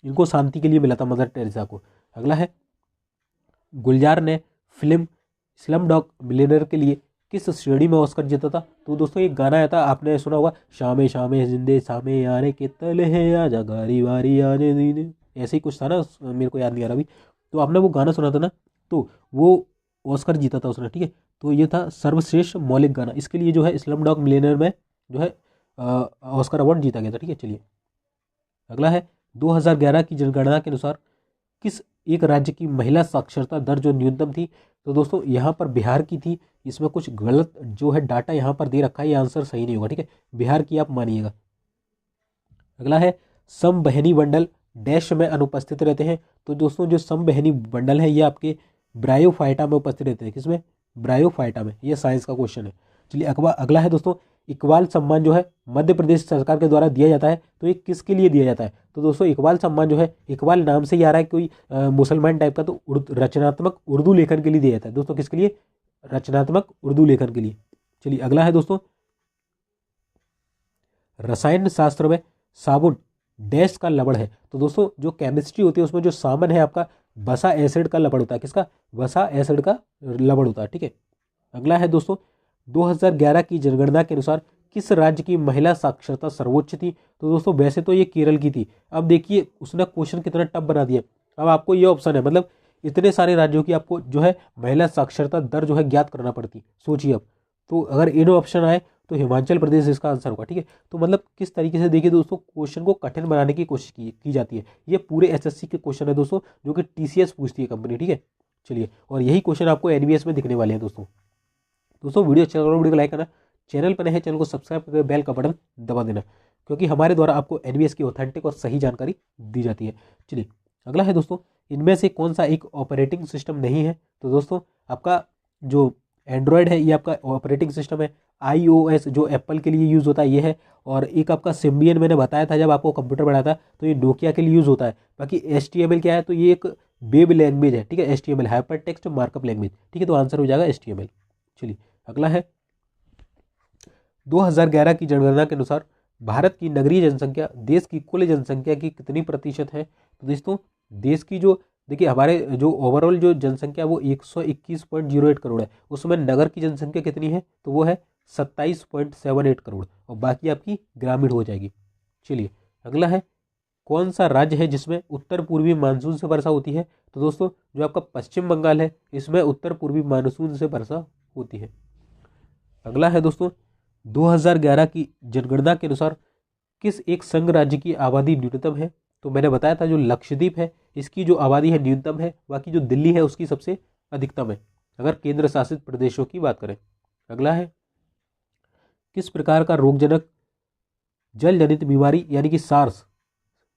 इनको शांति के लिए मिला था मदर टेरेसा को। अगला है, गुलजार ने फिल्म स्लम डॉग मिलियनेयर के लिए किस श्रेणी में ऑस्कर जीता था? तो दोस्तों एक गाना आया था, आपने सुना होगा, शामे शामे जिंदे सामे यारे के तले है आजा गारी वारी आने दीने, ऐसे ही कुछ था ना, मेरे को याद नहीं आ रहा अभी। तो आपने वो गाना सुना था ना, तो वो ऑस्कर जीता था उसने। ठीक है, तो ये था सर्वश्रेष्ठ मौलिक गाना, इसके लिए जो है स्लम डॉग मिलियनेयर में जो है ऑस्कर अवार्ड जीता गया था। ठीक है, चलिए, अगला है, 2011 की जनगणना के अनुसार किस एक राज्य की महिला साक्षरता दर जो न्यूनतम थी? तो दोस्तों यहाँ पर बिहार की थी, इसमें कुछ गलत जो है डाटा यहाँ पर दे रखा है, ये आंसर सही नहीं होगा। ठीक है, बिहार की आप मानिएगा। अगला है, समबहनी मंडल डैश में अनुपस्थित रहते हैं? तो दोस्तों जो समबहनी मंडल है ये आपके ब्रायोफाइटा में उपस्थित रहते हैं। किसमें? ब्रायोफाइटा में। ये साइंस का क्वेश्चन है। चलिए, अगला है दोस्तों, इकबाल सम्मान जो है मध्य प्रदेश सरकार के द्वारा दिया जाता है, तो ये किसके लिए दिया जाता है? तो दोस्तों इकबाल सम्मान जो है, इकबाल नाम से ही आ रहा है कोई मुसलमान टाइप का, तो रचनात्मक उर्दू लेखन के लिए दिया जाता है। दोस्तों किसके लिए? रचनात्मक उर्दू लेखन के लिए। चलिए, अगला है दोस्तों, रसायन शास्त्र में साबुन डैश का लवण है? तो दोस्तों जो केमिस्ट्री होती है उसमें जो साबुन है आपका वसा एसिड का लवण होता है। किसका? वसा एसिड का लवण होता है। ठीक है, अगला है दोस्तों, 2011 की जनगणना के अनुसार किस राज्य की महिला साक्षरता सर्वोच्च थी? तो दोस्तों वैसे तो ये केरल की थी। अब देखिए उसने क्वेश्चन कितना टफ बना दिया। अब आपको ये ऑप्शन है, मतलब इतने सारे राज्यों की आपको जो है महिला साक्षरता दर जो है ज्ञात करना पड़ती। सोचिए अब, तो अगर इन ऑप्शन आए तो हिमाचल प्रदेश इसका आंसर होगा। ठीक है, तो मतलब किस तरीके से देखिए दोस्तों क्वेश्चन को कठिन बनाने की कोशिश की जाती है। ये पूरे एसएससी के क्वेश्चन है दोस्तों, जो कि टीसीएस पूछती है कंपनी। ठीक है, चलिए, और यही क्वेश्चन आपको एनवीएस में दिखने वाले हैं दोस्तों। वीडियो अच्छा लगा वीडियो को लाइक करना, चैनल पर नए हैं चैनल को सब्सक्राइब करके बेल का बटन दबा देना, क्योंकि हमारे द्वारा आपको एनवीएस की ऑथेंटिक और सही जानकारी दी जाती है। चलिए, अगला है दोस्तों, इनमें से कौन सा एक ऑपरेटिंग सिस्टम नहीं है? तो दोस्तों आपका जो एंड्रॉयड है ये आपका ऑपरेटिंग सिस्टम है। iOS जो एप्पल के लिए यूज़ होता है ये है, और एक आपका सिम्बियन मैंने बताया था जब आपको कंप्यूटर बनाया था, तो ये नोकिया के लिए यूज़ होता है। बाकी HTML क्या है? तो ये एक वेब लैंग्वेज है। ठीक है, HTML hyper text markup language. ठीक है, तो आंसर हो जाएगा HTML। चलिए, अगला है, 2011 की जनगणना के अनुसार भारत की नगरीय जनसंख्या देश की कुल जनसंख्या की कितनी प्रतिशत है? तो दोस्तों देश की जो देखिए हमारे जो ओवरऑल जो जनसंख्या वो 121.08 करोड़ है, उसमें नगर की जनसंख्या कितनी है? तो वो है 27.78 करोड़, और बाकी आपकी ग्रामीण हो जाएगी। चलिए, अगला है, कौन सा राज्य है जिसमें उत्तर पूर्वी मानसून से वर्षा होती है? तो दोस्तों जो आपका पश्चिम बंगाल है, इसमें उत्तर पूर्वी मानसून से वर्षा होती है। अगला है दोस्तों, 2011 की जनगणना के अनुसार किस एक संघ राज्य की आबादी न्यूनतम है? तो मैंने बताया था जो लक्षद्वीप है इसकी जो आबादी है न्यूनतम है, बाकी जो दिल्ली है उसकी सबसे अधिकतम है, अगर केंद्र शासित प्रदेशों की बात करें। अगला है, किस प्रकार का रोगजनक जल जनित बीमारी यानी कि सार्स,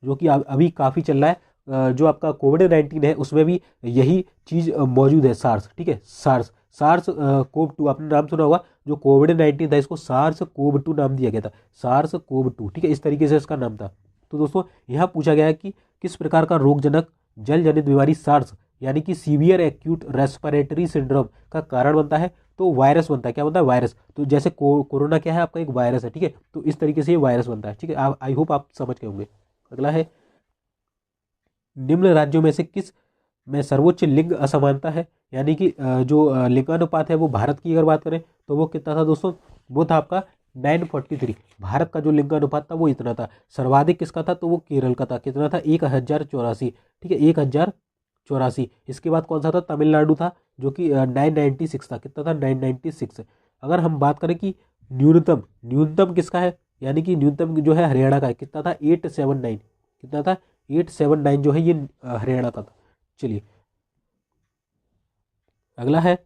जो कि अभी काफ़ी चल रहा है, जो आपका कोविड-19 है उसमें भी यही चीज़ मौजूद है, सार्स। ठीक है, सार्स कोव 2 आपने नाम सुना होगा। जो कोविड-19 था इसको सार्स कोव 2 नाम दिया गया था, सार्स कोव 2। ठीक है, इस तरीके से इसका नाम था। तो दोस्तों यहाँ पूछा गया है कि किस प्रकार का रोगजनक जल जनित बीमारी सार्स यानी कि सीवियर एक्यूट रेस्पिरेटरी सिंड्रोम का कारण बनता है? तो वायरस बनता है। क्या बनता है? वायरस। तो जैसे कोरोना क्या है? आपका एक वायरस है। ठीक है, तो इस तरीके से ये वायरस बनता है। ठीक है, आई होप आप समझ गए होंगे। अगला है, निम्न राज्यों में से किस में सर्वोच्च लिंग असमानता है? यानी कि जो लिंगानुपात है वो भारत की अगर बात करें तो वो कितना था दोस्तों? वो था आपका 943। भारत का जो लिंगानुपात था वो इतना था। सर्वाधिक किसका था? तो वो केरल का था। कितना था? 1084। ठीक है, 1084। इसके बाद कौन सा था? तमिलनाडु था, जो कि 996 था। कितना था? 996। अगर हम बात करें कि न्यूनतम किसका है, यानी कि न्यूनतम जो है हरियाणा का है। कितना था? 879। कितना था? 879 जो है ये हरियाणा का था। चलिए, अगला है,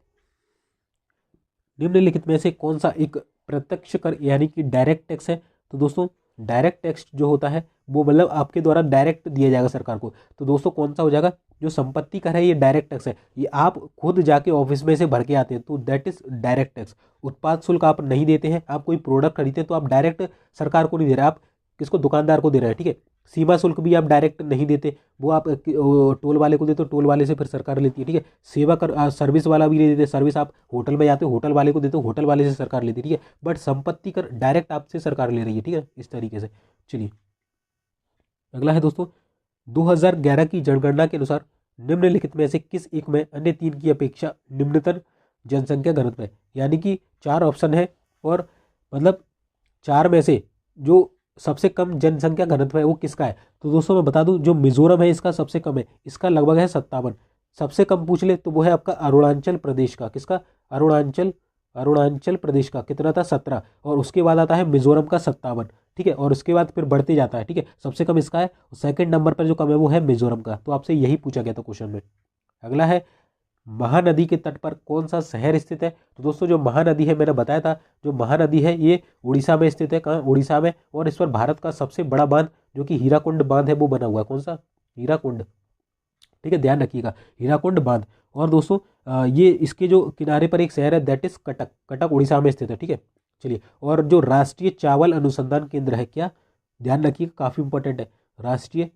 निम्नलिखित में से कौन सा एक प्रत्यक्ष कर यानी कि डायरेक्ट टैक्स है? तो दोस्तों डायरेक्ट टैक्स जो होता है वो मतलब आपके द्वारा डायरेक्ट दिया जाएगा सरकार को। तो दोस्तों कौन सा हो जाएगा? जो संपत्ति कर है ये डायरेक्ट टैक्स है, ये आप खुद जाके ऑफिस में से भर के आते हैं, तो दैट इज डायरेक्ट टैक्स। उत्पाद शुल्क आप नहीं देते हैं, आप कोई प्रोडक्ट खरीदते हैं तो आप डायरेक्ट सरकार को नहीं दे रहे, आप किसको, दुकानदार को दे रहे हैं, ठीक है। सीमा शुल्क भी आप डायरेक्ट नहीं देते, वो आप टोल वाले को देते हो, टोल वाले से फिर सरकार लेती है, ठीक है। सेवा कर सर्विस वाला भी नहीं देते, सर्विस आप होटल में जाते हो, होटल वाले को देते हो, होटल वाले से सरकार लेती है, ठीक है। बट संपत्ति कर डायरेक्ट आपसे सरकार ले रही है, ठीक है, इस तरीके से। चलिए अगला है दोस्तों, 2011 की जनगणना के अनुसार निम्नलिखित में से किस एक में अन्य तीन की अपेक्षा निम्नतम जनसंख्या घनत्व है। यानी कि 4 ऑप्शन है और मतलब 4 में से जो सबसे कम जनसंख्या घनत्व है वो किसका है। तो दोस्तों मैं बता दूं, जो मिजोरम है इसका सबसे कम है, इसका लगभग है 57। सबसे कम पूछ ले तो वो है आपका अरुणाचल प्रदेश का, किसका, अरुणाचल प्रदेश का कितना था, 17। और उसके बाद आता है मिजोरम का 57, ठीक है। और उसके बाद फिर बढ़ते जाता है, ठीक है। सबसे कम इसका है, सेकंड नंबर पर जो कम है वो है मिजोरम का। तो आपसे यही पूछा गया था क्वेश्चन में। अगला है, महानदी के तट पर कौन सा शहर स्थित है। तो दोस्तों जो महानदी है मैंने बताया था, जो महानदी है ये उड़ीसा में स्थित है, कहाँ, उड़ीसा में। और इस पर भारत का सबसे बड़ा बांध जो कि हीराकुंड बांध है वो बना हुआ है, कौन सा, हीराकुंड, ठीक है, ध्यान रखिएगा, हीराकुंड बांध। और दोस्तों ये इसके जो किनारे पर एक शहर है दैट इज कटक, कटक उड़ीसा में स्थित है, ठीक है। चलिए, और जो राष्ट्रीय चावल अनुसंधान केंद्र है, क्या, ध्यान रखिएगा, काफी इंपॉर्टेंट है, राष्ट्रीय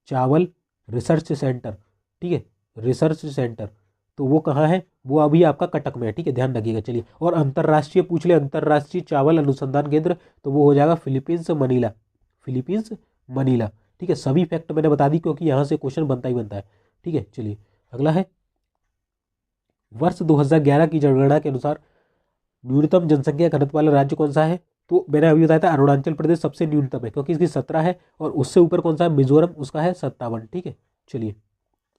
चावल रिसर्च सेंटर, ठीक है, रिसर्च सेंटर, तो वो कहाँ है, वो अभी आपका कटक में है, ठीक है, ध्यान रखिएगा। चलिए, और अंतर्राष्ट्रीय पूछ ले, अंतर्राष्ट्रीय चावल अनुसंधान केंद्र, तो वो हो जाएगा फिलीपींस मनीला, फिलीपींस मनीला, ठीक है। सभी फैक्ट मैंने बता दी क्योंकि यहाँ से क्वेश्चन बनता ही बनता है, ठीक है। चलिए अगला है, वर्ष 2011 की जनगणना के अनुसार न्यूनतम जनसंख्या घनत्व वाला राज्य कौन सा है। तो मैंने अभी बताया था अरुणाचल प्रदेश सबसे न्यूनतम है क्योंकि इसकी 17 है, और उससे ऊपर कौन सा है, मिजोरम, उसका है 57, ठीक है। चलिए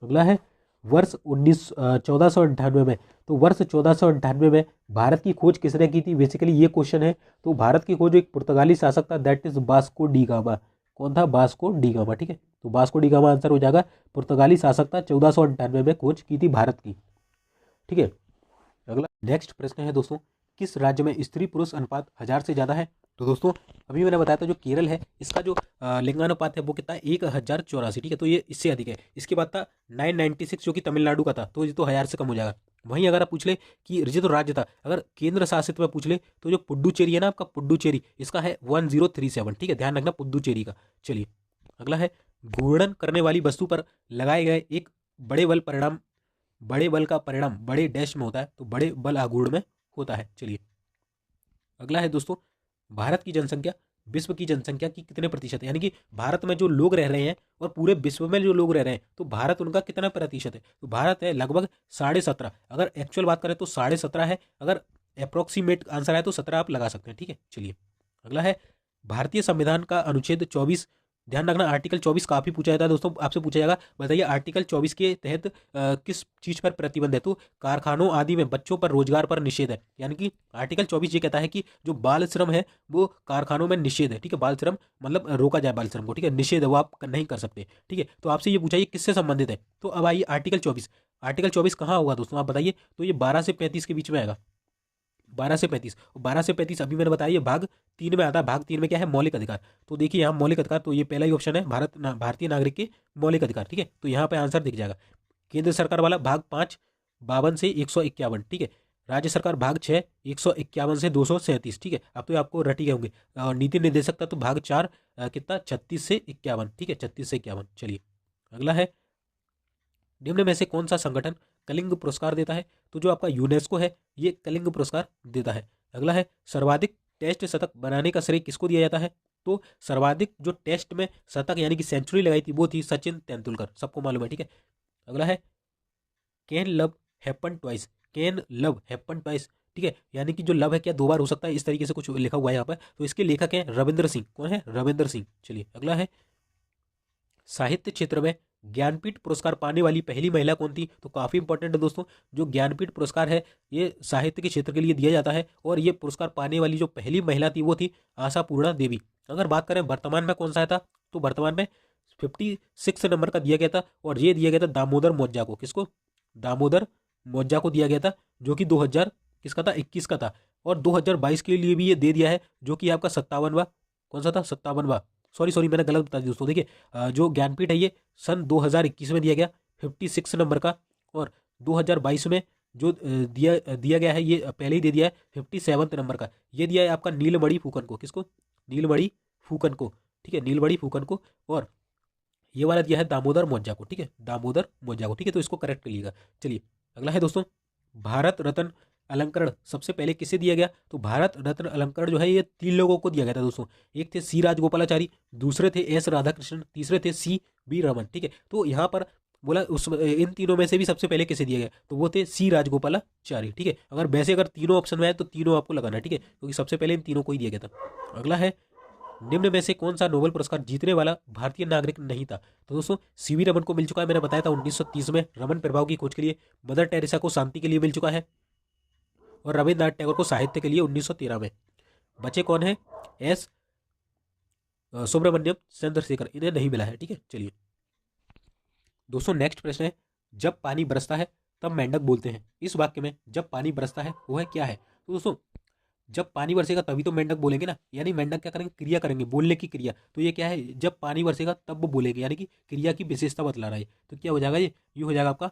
अगला है, वर्ष 1498 में, तो वर्ष 1498 में भारत की खोज किसने की थी, बेसिकली ये क्वेश्चन है। तो भारत की खोज एक पुर्तगाली शासक था that is Vasco da Gama, कौन था, बास्को डी गामा, ठीक है। तो बास्को डी गामा आंसर हो जाएगा, पुर्तगाली शासक था, 1498 में खोज की थी भारत की, ठीक है। अगला नेक्स्ट प्रश्न है दोस्तों, किस राज्य में स्त्री पुरुष अनुपात 1000 से ज्यादा है। तो दोस्तों अभी मैंने बताया था जो केरल है इसका जो लिंगानुपात है वो कितना है, 1084, ठीक है। तो ये इससे अधिक है। इसके बाद था 996 जो कि तमिलनाडु का था, तो ये तो 1000 से कम हो जाएगा। वहीं अगर आप पूछ ले कि ये तो राज्य था, अगर केंद्र शासित में पूछ ले तो जो पुडुचेरी है ना आपका, पुडुचेरी, इसका है 1037, ठीक है, ध्यान रखना पुडुचेरी का। चलिए अगला है, घूर्णन करने वाली वस्तु पर लगाए गए एक बड़े बल परिणाम, बड़े बल का परिणाम बड़े डैश में होता है, तो बड़े बल आघूर्ण में होता है। चलिए अगला है दोस्तों, भारत की जनसंख्या विश्व की जनसंख्या की कितने प्रतिशत है, यानी कि भारत में जो लोग रह रहे हैं और पूरे विश्व में जो लोग रह रहे हैं तो भारत उनका कितना प्रतिशत है। तो भारत है लगभग 17.5, अगर एक्चुअल बात करें तो 17.5 है, अगर अप्रोक्सीमेट आंसर है तो 17 आप लगा सकते हैं, ठीक है। चलिए अगला है, भारतीय संविधान का अनुच्छेद 24, ध्यान रखना आर्टिकल 24 काफी पूछा जाता है दोस्तों, आपसे पूछा जाएगा, बताइए आर्टिकल 24 के तहत किस चीज पर प्रतिबंध है। तो कारखानों आदि में बच्चों पर रोजगार पर निषेध है, यानी कि आर्टिकल 24 ये कहता है कि जो बाल श्रम है वो कारखानों में निषेध है, ठीक है। बाल श्रम मतलब रोका जाए बाल श्रम को, ठीक है, निषेध है, वो आप नहीं कर सकते, ठीक है। तो आपसे ये पूछा ये किससे संबंधित है। तो अब आइए आर्टिकल 24, आर्टिकल 24 कहाँ होगा दोस्तों आप बताइए। तो ये 12 से 35 के बीच में आएगा, 12 से 35, और 12 से 35 अभी मैंने बताया ये भाग 3 में आता है। भाग 3 में क्या है, मौलिक अधिकार। तो देखिए यहाँ मौलिक अधिकार, तो ये पहला ही ऑप्शन है, भारतीय नागरिक के मौलिक अधिकार, ठीक है। तो यहाँ पे आंसर दिख जाएगा। केंद्र सरकार वाला भाग 5 52 से 151, ठीक है। राज्य सरकार भाग 6 151 से 237, ठीक है। अब तो आपको रटी गए होंगे। और नीति निर्देशक था तो भाग 4 कितना 36 से 51, ठीक है, 36 से 51। चलिए अगला है, निम्न में से कौन सा संगठन कलिंग पुरस्कार देता है। तो जो आपका यूनेस्को है ये कलिंग पुरस्कार देता है। अगला है, सर्वाधिक टेस्ट शतक बनाने का श्रेय किसको दिया जाता है। तो सर्वाधिक जो टेस्ट में शतक यानी कि सेंचुरी लगाई थी वो थी सचिन तेंदुलकर, सबको मालूम है, ठीक है। अगला है, can love happen twice, can love happen twice, ठीक है, यानी कि जो लव है क्या 2 बार हो सकता है, इस तरीके से कुछ लिखा हुआ है यहाँ पर। तो इसके लेखक हैं रविंद्र सिंह, कौन है, रविंद्र सिंह। चलिए अगला है, साहित्य क्षेत्र में ज्ञानपीठ पुरस्कार पाने वाली पहली महिला कौन थी। तो काफी इंपॉर्टेंट है दोस्तों, जो ज्ञानपीठ पुरस्कार है ये साहित्य के क्षेत्र के लिए दिया जाता है, और ये पुरस्कार पाने वाली जो पहली महिला थी वो थी आशापूर्णा देवी। अगर बात करें वर्तमान में कौन सा था, तो वर्तमान में 56 नंबर का दिया गया था, और ये दिया गया था दामोदर मौर्य को, किसको, दामोदर मौर्य को दिया गया था, जो कि 2000 किसका था, 21 का था। और 2022 के लिए भी ये दे दिया है, जो कि आपका 57वां, कौन सा था, 57वां, सॉरी मैंने गलत बता दिया दोस्तों। देखिए जो ज्ञानपीठ है ये सन 2021 में दिया गया 56 नंबर का, और 2022 में जो दिया गया है ये पहले ही दे दिया है 57 नंबर का, ये दिया है आपका नीलमणि फूकन को, किसको, नीलमणि फूकन को। ठीक है, नीलबड़ी फूकन को, और ये वाला दिया है दामोदर मौर्य को, ठीक है, दामोदर मौर्य को, ठीक है, तो इसको करेक्ट करिएगा। चलिए अगला है दोस्तों, भारत रत्न अलंकरण सबसे पहले किसे दिया गया? तो भारत रत्न अलंकरण जो है ये 3 लोगों को दिया गया था दोस्तों। एक थे सी राजगोपालाचारी, दूसरे थे एस राधाकृष्णन, तीसरे थे सी बी रमन, ठीक है। तो यहाँ पर बोला उस इन तीनों में से भी सबसे पहले किसे दिया गया? तो वो थे सी राजगोपालाचारी, ठीक है। अगर वैसे अगर तीनों ऑप्शन में आए तो तीनों आपको लगाना है, ठीक है, क्योंकि सबसे पहले इन तीनों को ही दिया गया था। अगला है, निम्न में से कौन सा नोबेल पुरस्कार जीतने वाला भारतीय नागरिक नहीं था? तो दोस्तों सीवी रमन को मिल चुका है, मैंने बताया था 1930 में रमन प्रभाव की खोज के लिए। मदर टेरेसा को शांति के लिए मिल चुका है, और रविन्द्रनाथ टैगोर को साहित्य के लिए 1913 में। बचे कौन है? एस सुब्रमण्यम चंद्रशेखर, इन्हें नहीं मिला है, ठीक है। चलिए दोस्तों नेक्स्ट प्रश्न है, जब पानी बरसता है तब मेंढक बोलते हैं, इस वाक्य में जब पानी बरसता है वो है क्या है? तो दोस्तों जब पानी बरसेगा तभी तो मेंढक बोलेंगे ना, यानी मेंढक क्या करेंगे? क्रिया करेंगे, बोलने की क्रिया। तो ये क्या है? जब पानी बरसेगा तब वो बोलेंगे, यानी कि क्रिया की विशेषता बतला रहा है। तो क्या हो जाएगा? ये हो जाएगा आपका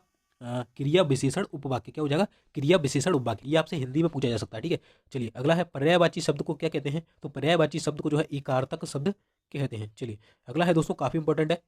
क्रिया विशेषण उपवाक्य। क्या हो जाएगा? क्रिया विशेषण उपवाक्य। ये आपसे हिंदी में पूछा जा सकता है, ठीक है। चलिए अगला है, पर्यायवाची शब्द को क्या कहते हैं? तो पर्यायवाची शब्द को जो है एकार्थक शब्द कहते हैं। चलिए अगला है दोस्तों, काफी इंपॉर्टेंट है,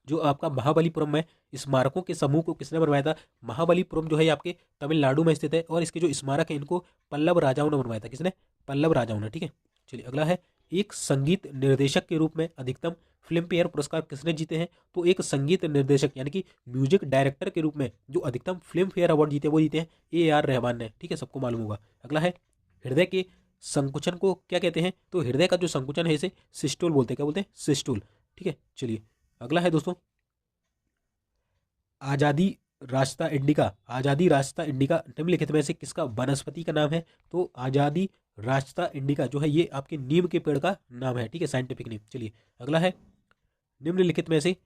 जो आपका महाबलीपुरम में स्मारकों के समूह को किसने बनवाया था? महाबलीपुरम जो है आपके तमिलनाडु में स्थित है, और इसके जो स्मारक है इनको पल्लव राजाओं ने बनवाया था। किसने? पल्लव राजाओं ने, ठीक है। चलिए अगला है, एक संगीत निर्देशक के रूप में अधिकतम फिल्म फेयर पुरस्कार किसने जीते हैं? तो एक संगीत निर्देशक यानी कि म्यूजिक डायरेक्टर के रूप में जो अधिकतम फिल्म फेयर अवार्ड जीते वो जीते हैं AR रहमान ने, ठीक है, सबको मालूम होगा। अगला है, हृदय के संकुचन को क्या कहते हैं? तो हृदय का जो संकुचन है इसे सिस्टोल बोलते हैं। क्या बोलते हैं? सिस्टोल, ठीक है। चलिए अगला है दोस्तों, आजादी रास्ता इंडिका, आजादी रास्ता इंडिका निम्नलिखित में से किसका वनस्पति का नाम है? तो आजादी रास्ता इंडिका जो है ये आपके नीम के पेड़ का नाम है, ठीक है, साइंटिफिक नेम। चलिए अगला है, निम्नलिखित में से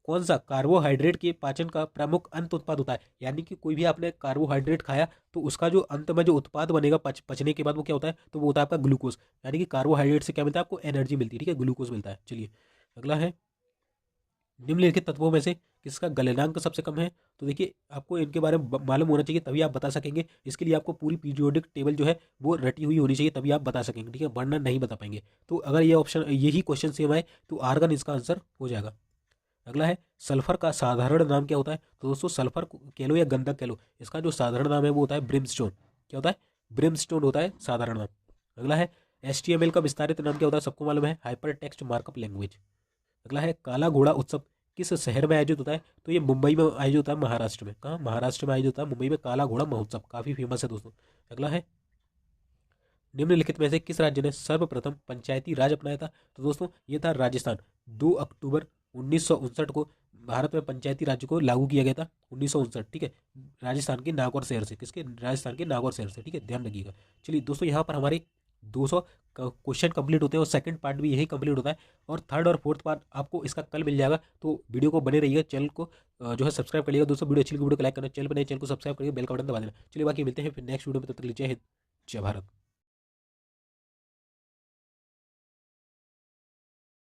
कौन सा कार्बोहाइड्रेट के पाचन का प्रमुख अंत उत्पाद होता है? यानी कि कोई भी आपने कार्बोहाइड्रेट खाया तो उसका जो अंत में जो उत्पाद बनेगा पचने के बाद वो क्या होता है? तो वो होता है आपका ग्लूकोज, यानी कि कार्बोहाइड्रेट से क्या मिलता है? आपको एनर्जी मिलती है, ठीक है, ग्लूकोज मिलता है। चलिए अगला है, निम्नलिखित तत्वों में से किसका गलनांक सबसे कम है? तो देखिए आपको इनके बारे में मालूम होना चाहिए तभी आप बता सकेंगे। इसके लिए आपको पूरी पीरियोडिक टेबल जो है वो रटी हुई होनी चाहिए, तभी आप बता सकेंगे, ठीक है, वरना नहीं बता पाएंगे। तो अगर ये ऑप्शन यही क्वेश्चन सेम आए तो आर्गन इसका आंसर हो जाएगा। अगला है, सल्फर का साधारण नाम क्या होता है? तो दोस्तों सल्फर कह लो या गंधक कह लो, इसका जो साधारण नाम है वो होता है ब्रिमस्टोन। क्या होता है? ब्रिमस्टोन होता है साधारण नाम। अगला है, HTML का विस्तारित नाम क्या होता है? सबको मालूम है, हाइपर टेक्स्ट मार्कअप लैंग्वेज। अगला है, काला घोड़ा उत्सव किस शहर में आयोजित होता है? तो ये मुंबई में आयोजित होता है, महाराष्ट्र में। कहाँ? महाराष्ट्र में आयोजित होता है, मुंबई में काला घोड़ा महोत्सव, काफी फेमस है दोस्तों। अगला है, निम्नलिखित में से किस राज्य ने सर्वप्रथम पंचायती राज अपनाया था? तो दोस्तों ये था राजस्थान। 2 अक्टूबर 1959 को भारत में पंचायती राज्य को लागू किया गया था, 1959, ठीक है, राजस्थान के नागौर शहर से। किसके? राजस्थान के नागौर शहर से, ठीक है, ध्यान रखिएगा। चलिए दोस्तों यहाँ पर हमारे 200 क्वेश्चन कंप्लीट होते हैं, और सेकंड पार्ट भी यही कंप्लीट होता है, और थर्ड और फोर्थ पार्ट आपको इसका कल मिल जाएगा। तो वीडियो को बने रहिएगा, चैनल को जो है सब्सक्राइब करिएगा दोस्तों। वीडियो अच्छी लगी वीडियो को लाइक करना, चैनल पर नए चैनल को सब्सक्राइब करिए, बेल का बटन दबा देना। चलिए बाकी मिलते हैं फिर नेक्स्ट वीडियो में, तब तक जय हिंद, जय भारत।